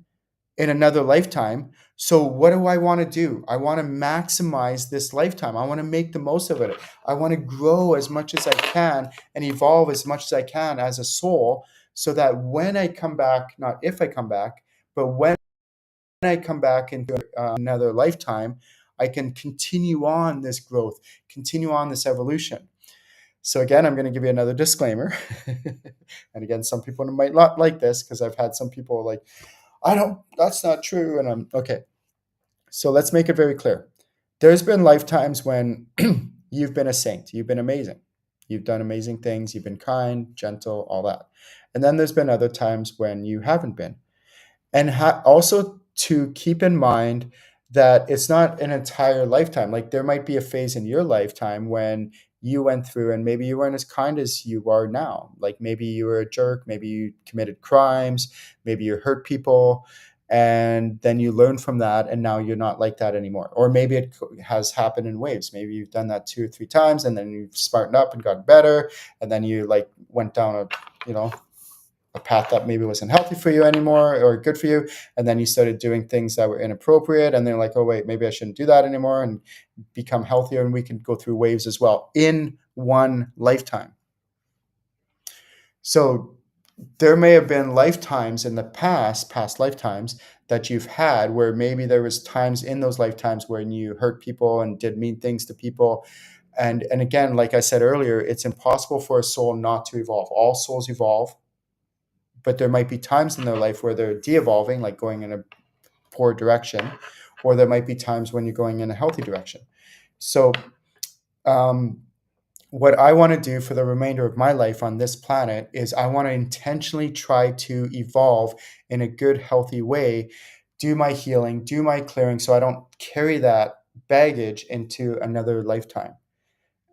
in another lifetime. So what do I want to do? I want to maximize this lifetime. I want to make the most of it. I want to grow as much as I can and evolve as much as I can as a soul, so that when I come back, not if I come back, but when I come back into another lifetime, I can continue on this growth, continue on this evolution. So again, I'm going to give you another disclaimer. And again, some people might not like this, because I've had some people like, that's not true. And I'm okay. So let's make it very clear. There's been lifetimes when you've been a saint, you've been amazing. You've done amazing things. You've been kind, gentle, all that. And then there's been other times when you haven't been. And also to keep in mind that it's not an entire lifetime. Like there might be a phase in your lifetime when you went through and maybe you weren't as kind as you are now. Like maybe you were a jerk, maybe you committed crimes, maybe you hurt people. and then you learn from that, and now you're not like that anymore. Or maybe it has happened in waves. Maybe you've done that 2 or 3 times, and then you've smartened up and got better, and then you like went down a path that maybe wasn't healthy for you anymore or good for you, and then you started doing things that were inappropriate, and they're like, oh wait, maybe I shouldn't do that anymore, and become healthier. And we can go through waves as well in one lifetime. So there may have been lifetimes in the past lifetimes, that you've had where maybe there was times in those lifetimes when you hurt people and did mean things to people. And again, like I said earlier, it's impossible for a soul not to evolve. All souls evolve, but there might be times in their life where they're de-evolving, like going in a poor direction, or there might be times when you're going in a healthy direction. So what I want to do for the remainder of my life on this planet is I want to intentionally try to evolve in a good, healthy way, do my healing, do my clearing, so I don't carry that baggage into another lifetime.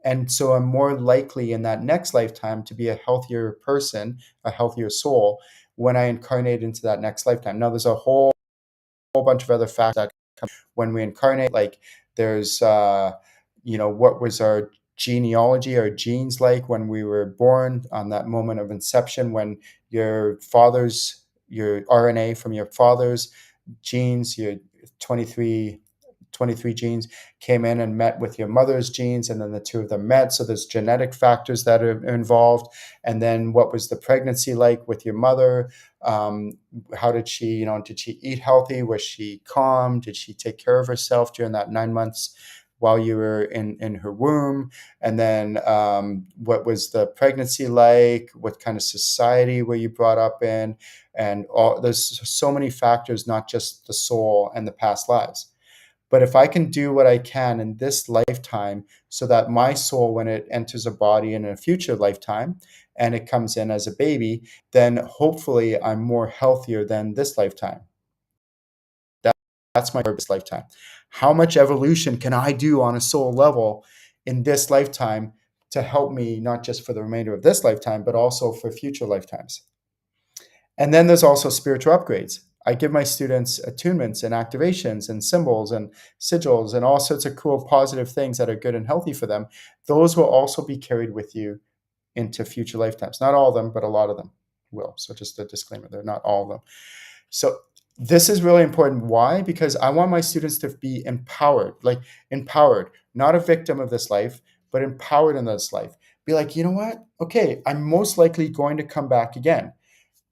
And so I'm more likely in that next lifetime to be a healthier person, a healthier soul, when I incarnate into that next lifetime. Now, there's a whole bunch of other factors that come when we incarnate. Like there's, what was our genealogy, our genes like when we were born, on that moment of inception, when your RNA from your father's genes, your 23 genes came in and met with your mother's genes, and then the two of them met. So there's genetic factors that are involved. And then what was the pregnancy like with your mother? How did she, did she eat healthy? Was she calm? Did she take care of herself during that 9 months while you were in her womb? And then what was the pregnancy like? What kind of society were you brought up in? And there's so many factors, not just the soul and the past lives. But if I can do what I can in this lifetime, so that my soul, when it enters a body in a future lifetime and it comes in as a baby, then hopefully I'm more healthier than this lifetime. That's my purpose lifetime. How much evolution can I do on a soul level in this lifetime to help me, not just for the remainder of this lifetime, but also for future lifetimes? And then there's also spiritual upgrades. I give my students attunements and activations and symbols and sigils and all sorts of cool, positive things that are good and healthy for them. Those will also be carried with you into future lifetimes. Not all of them, but a lot of them will. So just a disclaimer, they're not all of them. So this is really important. Why? Because I want my students to be empowered, not a victim of this life, but empowered in this life. Be like, you know what? Okay, I'm most likely going to come back again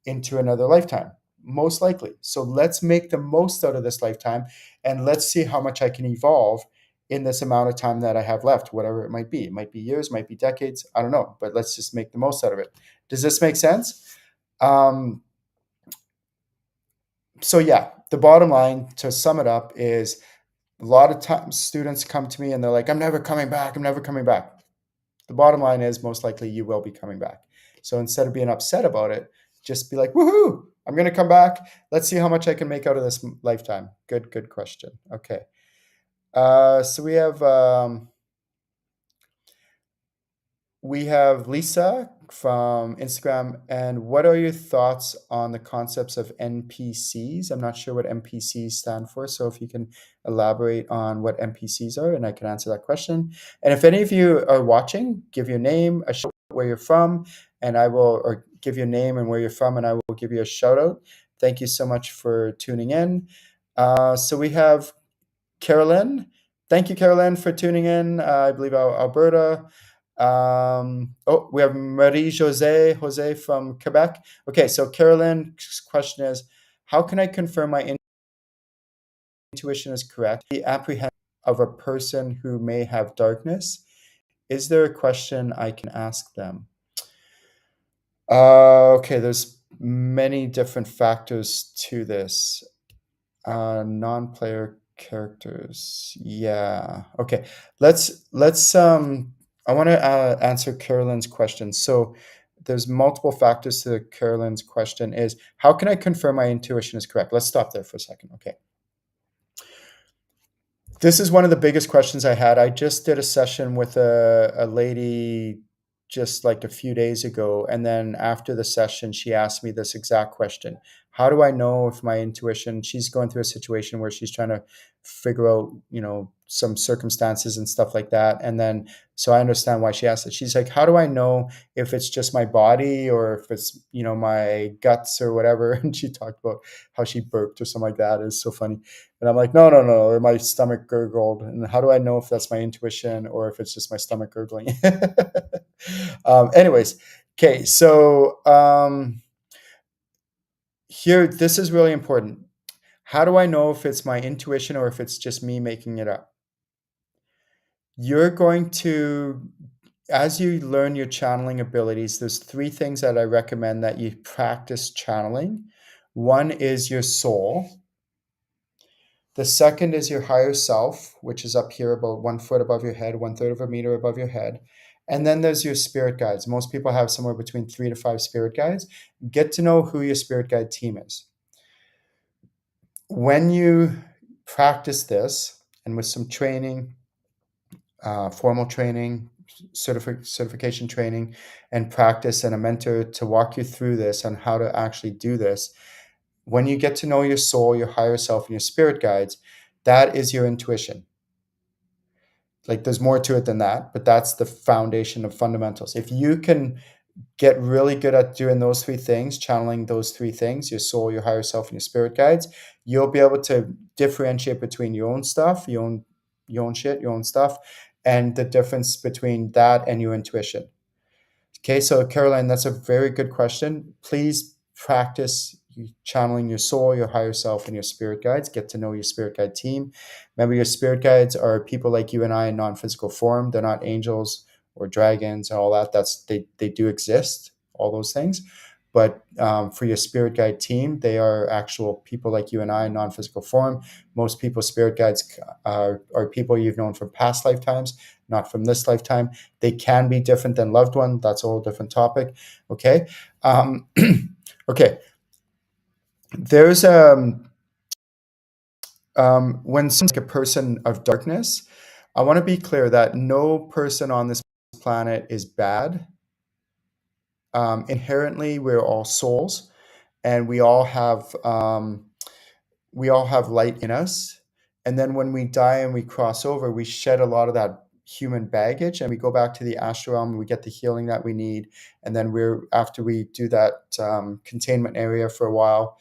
into another lifetime, most likely. So let's make the most out of this lifetime, and let's see how much I can evolve in this amount of time that I have left, whatever it might be. It might be years, might be decades, I don't know, but let's just make the most out of it. Does this make sense? So yeah, the bottom line, to sum it up, is a lot of times students come to me and they're like, I'm never coming back. I'm never coming back. The bottom line is most likely you will be coming back. So instead of being upset about it, just be like, woohoo, I'm going to come back. Let's see how much I can make out of this lifetime. Good question. Okay. So we have Lisa from Instagram. And what are your thoughts on the concepts of NPCs? I'm not sure what NPCs stand for. So if you can elaborate on what NPCs are, and I can answer that question. And if any of you are watching, give your name, a shout out where you're from, and or give your name and where you're from, and I will give you a shout out. Thank you so much for tuning in. So we have Carolyn. Thank you, Carolyn, for tuning in. I believe Alberta. We have Marie Jose from Quebec. Okay, so Carolyn's question is, how can I confirm my intuition is correct? The apprehension of a person who may have darkness. Is there a question I can ask them? Okay, there's many different factors to this. Non-player characters. Yeah. Okay. Let's I want to answer Carolyn's question. So there's multiple factors to Carolyn's question. Is how can I confirm my intuition is correct? Let's stop there for a second. Okay. This is one of the biggest questions I had. I just did a session with a lady just like a few days ago. And then after the session, she asked me this exact question. How do I know if my intuition, she's going through a situation where she's trying to figure out, some circumstances and stuff like that. And then, so I understand why she asked it. She's like, how do I know if it's just my body or if it's, my guts or whatever? And she talked about how she burped or something like that. It's so funny. And I'm like, no, no, no, or my stomach gurgled. And how do I know if that's my intuition or if it's just my stomach gurgling? Anyways, okay, so here, this is really important. How do I know if it's my intuition or if it's just me making it up? You're going to, as you learn your channeling abilities, there's three things that I recommend that you practice channeling. One is your soul. The second is your higher self, which is up here about 1 foot above your head, 1/3 of a meter above your head. And then there's your spirit guides. Most people have somewhere between 3 to 5 spirit guides. Get to know who your spirit guide team is. When you practice this, and with some training, formal training, certification training, and practice, and a mentor to walk you through this on how to actually do this, when you get to know your soul, your higher self, and your spirit guides, that is your intuition. Like, there's more to it than that, but that's the foundation of fundamentals. If you can get really good at doing those three things, channeling those three things, your soul, your higher self, and your spirit guides, you'll be able to differentiate between your own stuff, your own shit, your own stuff, and the difference between that and your intuition. Okay, so Caroline, that's a very good question. Please practice channeling your soul, your higher self, and your spirit guides. Get to know your spirit guide team. Remember, your spirit guides are people like you and I in non-physical form. They're not angels or dragons and all that. They do exist, all those things. But for your spirit guide team, they are actual people like you and I in non-physical form. Most people's spirit guides are people you've known from past lifetimes, not from this lifetime. They can be different than loved one. That's a whole different topic. Okay. Okay. There's when someone's like a person of darkness, I want to be clear that no person on this planet is bad. Inherently, we're all souls, and we all have light in us. And then when we die and we cross over, we shed a lot of that human baggage and we go back to the astral realm and we get the healing that we need. And then after we do that containment area for a while,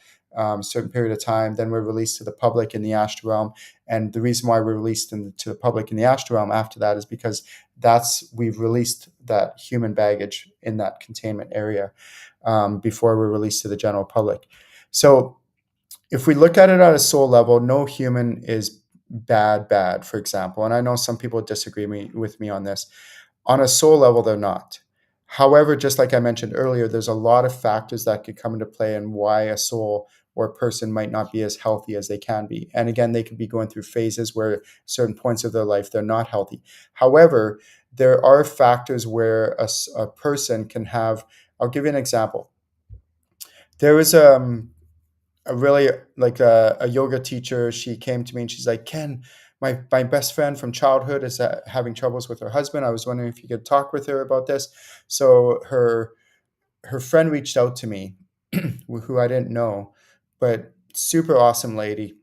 certain period of time, then we're released to the public in the astral realm. And the reason why we're released to the public in the astral realm after that is because we've released that human baggage in that containment area before we're released to the general public. So if we look at it at a soul level, no human is bad, for example. And I know some people disagree with me on this. On a soul level, they're not. However, just like I mentioned earlier, there's a lot of factors that could come into play and why a soul or a person might not be as healthy as they can be. And again, they could be going through phases where certain points of their life, they're not healthy. However, there are factors where a person can have, I'll give you an example. There was a really like a yoga teacher. She came to me and she's like, Ken, my best friend from childhood is having troubles with her husband. I was wondering if you could talk with her about this. So her friend reached out to me, who I didn't know, but super awesome lady.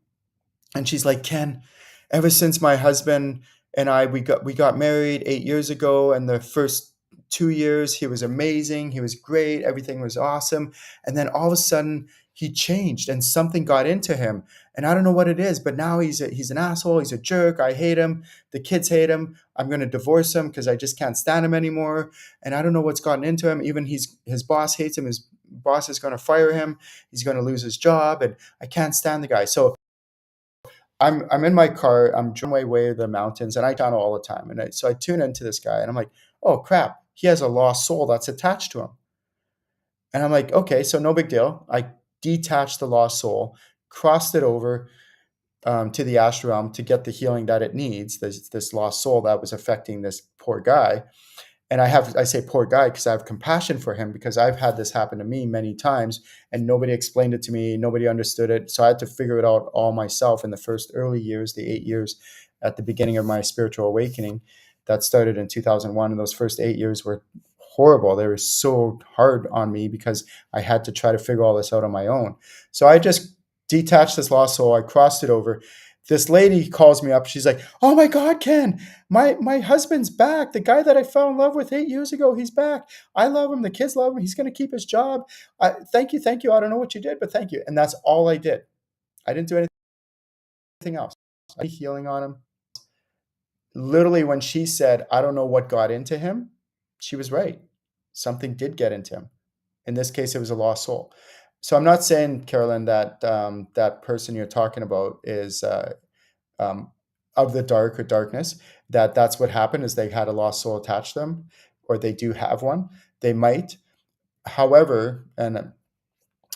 And she's like, Ken, ever since my husband and I we got married 8 years ago, and the first 2 years he was amazing, he was great, everything was awesome, and then all of a sudden he changed and something got into him, and I don't know what it is, but now he's an asshole, he's a jerk, I hate him, the kids hate him, I'm going to divorce him because I just can't stand him anymore, and I don't know what's gotten into him. Even his boss hates him, his boss is going to fire him, he's going to lose his job, and I can't stand the guy. So I'm in my car. I'm driving my way to the mountains, and I tunnel all the time. And so I tune into this guy, and I'm like, oh crap, he has a lost soul that's attached to him. And I'm like, okay, so no big deal. I detached the lost soul, crossed it over to the astral realm to get the healing that it needs. This lost soul that was affecting this poor guy. And I say poor guy because I have compassion for him, because I've had this happen to me many times and nobody explained it to me. Nobody understood it. So I had to figure it out all myself in the first early years, the 8 years at the beginning of my spiritual awakening that started in 2001. And those first 8 years were horrible. They were so hard on me because I had to try to figure all this out on my own. So I just detached this lost soul. I crossed it over. This lady calls me up. She's like, "Oh my God, Ken, my husband's back. The guy that I fell in love with 8 years ago, he's back. I love him. The kids love him. He's going to keep his job. Thank you, thank you. I don't know what you did, but thank you." And that's all I did. I didn't do anything else. I did healing on him. Literally, when she said, "I don't know what got into him," she was right. Something did get into him. In this case, it was a lost soul. So I'm not saying, Carolyn, that that person you're talking about is um, of the dark or darkness. That's what happened, is they had a lost soul attached to them, or they do have one. They might. However, and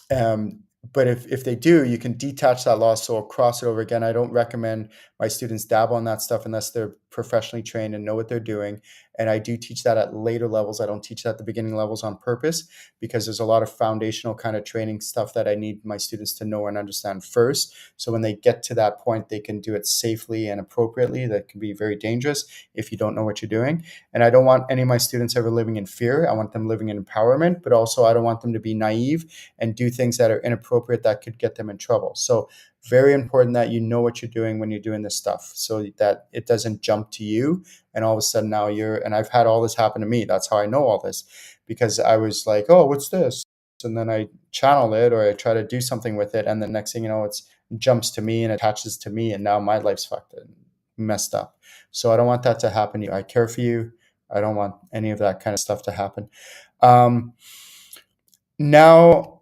um, but if they do, you can detach that lost soul, cross it over again. I don't recommend my students dabble on that stuff unless they're professionally trained and know what they're doing. And I do teach that at later levels. I don't teach that at the beginning levels on purpose, because there's a lot of foundational kind of training stuff that I need my students to know and understand first. So when they get to that point, they can do it safely and appropriately. That can be very dangerous if you don't know what you're doing. And I don't want any of my students ever living in fear. I want them living in empowerment, but also I don't want them to be naive and do things that are inappropriate that could get them in trouble. So very important that you know what you're doing when you're doing this stuff, so that it doesn't jump to you and all of a sudden now you're, and I've had all this happen to me. That's how I know all this, because I was like, "Oh, what's this?" And then I channel it, or I try to do something with it, and the next thing you know, it jumps to me and attaches to me, and now my life's fucked and messed up. So I don't want that to happen to you. I care for you. I don't want any of that kind of stuff to happen. Um, Now,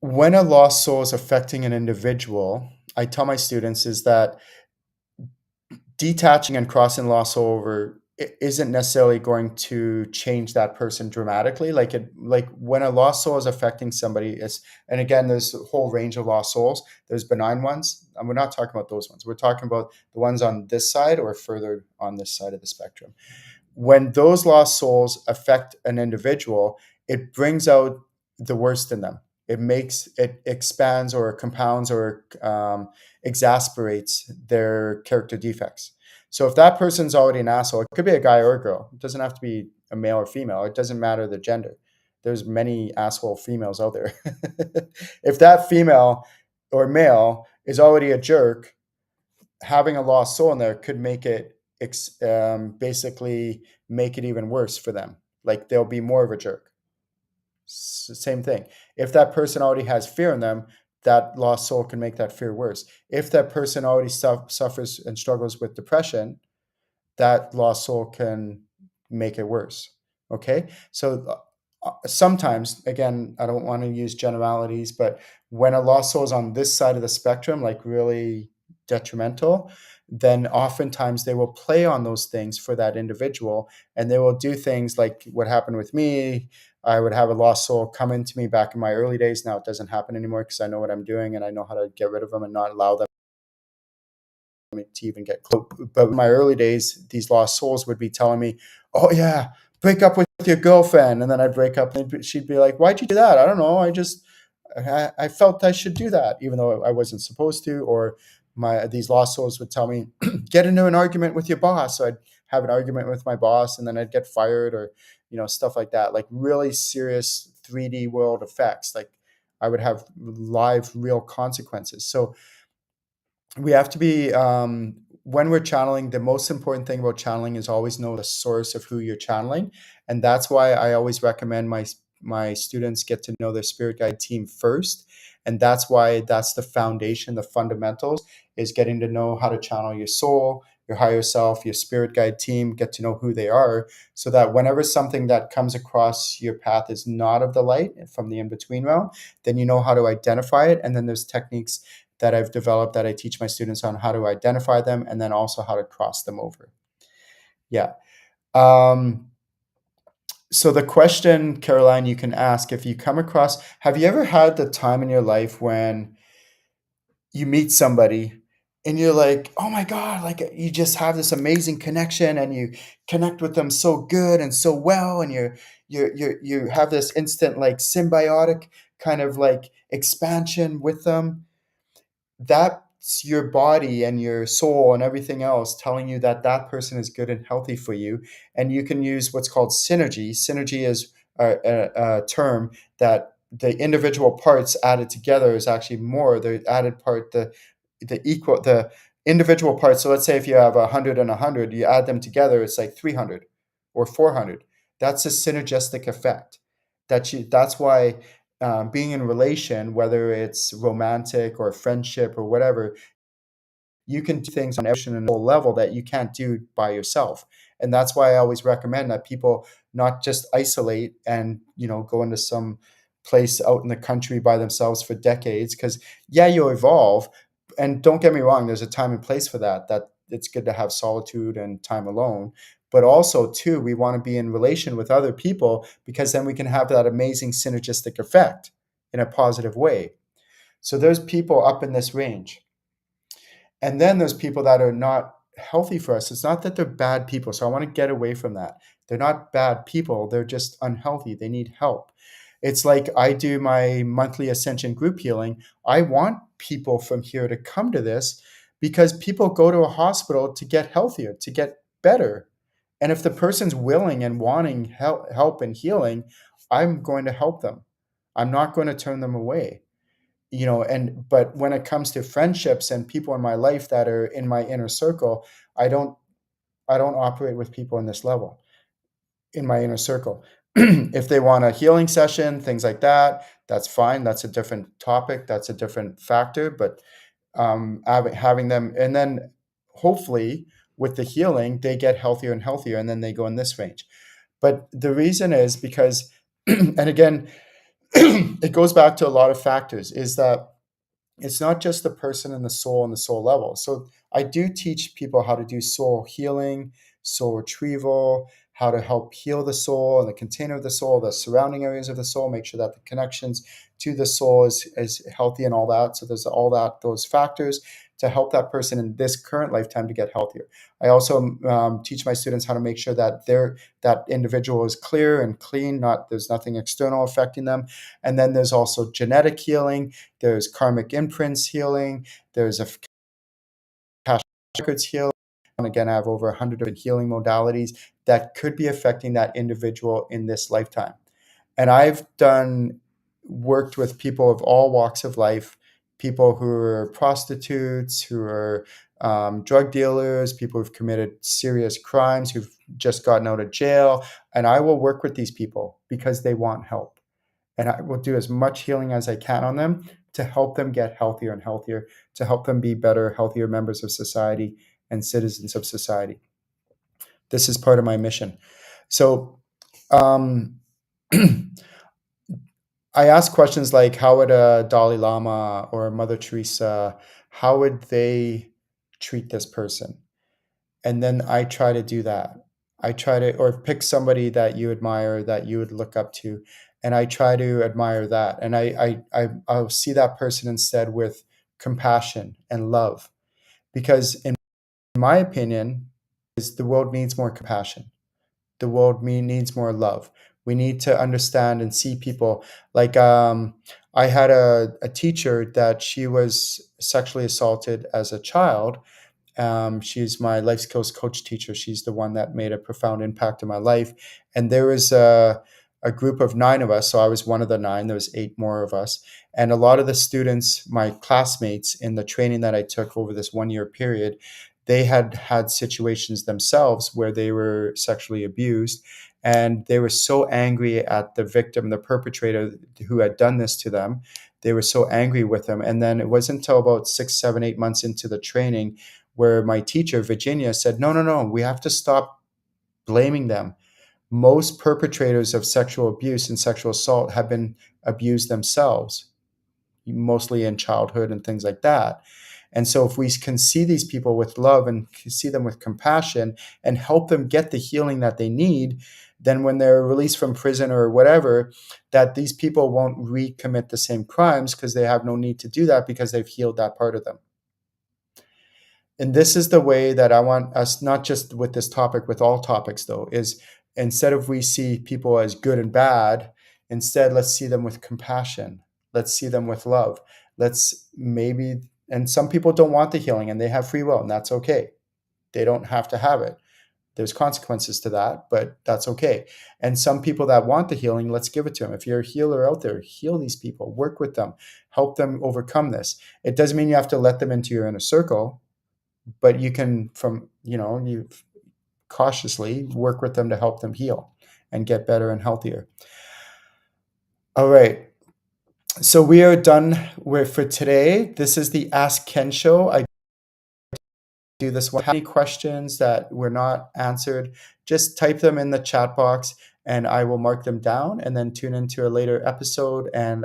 when a lost soul is affecting an individual, I tell my students is that detaching and crossing lost soul over isn't necessarily going to change that person dramatically. Like when a lost soul is affecting somebody, it's, and again, there's a whole range of lost souls. There's benign ones, and we're not talking about those ones. We're talking about the ones on this side or further on this side of the spectrum. When those lost souls affect an individual, it brings out the worst in them. It expands or compounds or exasperates their character defects. So if that person's already an asshole, it could be a guy or a girl. It doesn't have to be a male or female. It doesn't matter the gender. There's many asshole females out there. If that female or male is already a jerk, having a lost soul in there could make it basically make it even worse for them. Like they'll be more of a jerk. Same thing. If that person already has fear in them, that lost soul can make that fear worse. If that person already suffers and struggles with depression, that lost soul can make it worse. Okay. So sometimes, again, I don't want to use generalities, but when a lost soul is on this side of the spectrum, like really detrimental, then oftentimes they will play on those things for that individual, and they will do things like what happened with me. I would have a lost soul come into me back in my early days. Now it doesn't happen anymore because I know what I'm doing and I know how to get rid of them and not allow them to even get close. But in my early days, these lost souls would be telling me, "Oh yeah, break up with your girlfriend," and then I'd break up, and she'd be like, "Why'd you do that?" "I don't know. I felt I should do that, even though I wasn't supposed to." Or these lost souls would tell me, "Get into an argument with your boss." So I'd have an argument with my boss, and then I'd get fired, or stuff like that. Like really serious 3D world effects. Like I would have live, real consequences. So we have to be when we're channeling, the most important thing about channeling is always know the source of who you're channeling. And that's why I always recommend my students get to know their spirit guide team first. And that's why that's the foundation, the fundamentals, is getting to know how to channel your soul, your higher self, your spirit guide team, get to know who they are, so that whenever something that comes across your path is not of the light from the in-between realm, then you know how to identify it. And then there's techniques that I've developed that I teach my students on how to identify them, and then also how to cross them over. Yeah. Um, so the question, Caroline, you can ask, if you come across, have you ever had the time in your life when you meet somebody and you're like, "Oh my God," like you just have this amazing connection and you connect with them so good and so well, and you have this instant like symbiotic kind of like expansion with them. That that's your body and your soul and everything else telling you that that person is good and healthy for you. And you can use what's called synergy. Synergy is a term that the individual parts added together is actually more. The added part, the individual parts. So let's say if you have 100 and 100, you add them together, it's like 300 or 400. That's a synergistic effect. That's why being in relation, whether it's romantic or friendship or whatever, you can do things on emotion and a level that you can't do by yourself. And that's why I always recommend that people not just isolate and, go into some place out in the country by themselves for decades. Because yeah, you'll evolve. And don't get me wrong, there's a time and place for that it's good to have solitude and time alone. But also too, we want to be in relation with other people, because then we can have that amazing synergistic effect in a positive way. So there's people up in this range. And then there's people that are not healthy for us. It's not that they're bad people. So I want to get away from that. They're not bad people. They're just unhealthy. They need help. It's like I do my monthly Ascension group healing. I want people from here to come to this because people go to a hospital to get healthier, to get better. And if the person's willing and wanting help and healing, I'm going to help them. I'm not going to turn them away. But when it comes to friendships and people in my life that are in my inner circle, I don't operate with people in this level in my inner circle. If they want a healing session, things like that, that's fine. That's a different topic. That's a different factor. But having them, and then hopefully with the healing, they get healthier and healthier, and then they go in this range. But the reason is because, and again, it goes back to a lot of factors, is that it's not just the person and the soul level. So I do teach people how to do soul healing, soul retrieval, how to help heal the soul and the container of the soul, the surrounding areas of the soul, make sure that the connections to the soul is healthy and all that. So there's those factors to help that person in this current lifetime to get healthier. I also teach my students how to make sure that that individual is clear and clean, there's nothing external affecting them. And then there's also genetic healing, there's karmic imprints healing, there's a Akashic records healing. And again, I have over 100 different healing modalities that could be affecting that individual in this lifetime. And I've worked with people of all walks of life, people who are prostitutes, who are drug dealers, people who've committed serious crimes, who've just gotten out of jail. And I will work with these people because they want help. And I will do as much healing as I can on them to help them get healthier and healthier, to help them be better, healthier members of society and citizens of society. This is part of my mission. So um, I ask questions like, how would a Dalai Lama or Mother Teresa, how would they treat this person? And then I try to do that. Or pick somebody that you admire, that you would look up to, and I try to admire that. And I'll see that person instead with compassion and love, because in my opinion, is the world needs more compassion. The world needs more love. We need to understand and see people. Like I had a teacher that she was sexually assaulted as a child. She's my life skills coach teacher. She's the one that made a profound impact in my life. And there was a group of 9 of us. So I was one of the 9. There was 8 more of us. And a lot of the students, my classmates in the training that I took over this 1-year period, they had situations themselves where they were sexually abused. And they were so angry at the victim, the perpetrator who had done this to them. They were so angry with them. And then it wasn't until about 6, 7, 8 months into the training where my teacher, Virginia, said, no, we have to stop blaming them. Most perpetrators of sexual abuse and sexual assault have been abused themselves, mostly in childhood and things like that. And so if we can see these people with love and see them with compassion and help them get the healing that they need, then when they're released from prison or whatever, that these people won't recommit the same crimes because they have no need to do that because they've healed that part of them. And this is the way that I want us, not just with this topic, with all topics though, is instead of we see people as good and bad, instead let's see them with compassion. Let's see them with love. Let's maybe And some people don't want the healing and they have free will, and that's okay. They don't have to have it. There's consequences to that, but that's okay. And some people that want the healing, let's give it to them. If you're a healer out there, heal these people, work with them, help them overcome this. It doesn't mean you have to let them into your inner circle, but you can, you cautiously work with them to help them heal and get better and healthier. All right. So we are done for today. This is the Ask Ken show. I do this one. Any questions that were not answered, just type them in the chat box and I will mark them down, and then tune into a later episode and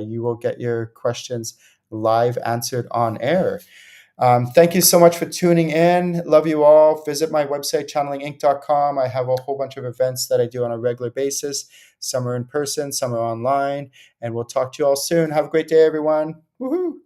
you will get your questions live answered on air. Thank you so much for tuning in. Love you all. Visit my website, channelinginc.com. I have a whole bunch of events that I do on a regular basis. Some are in person, some are online, and we'll talk to you all soon. Have a great day, everyone. Woohoo!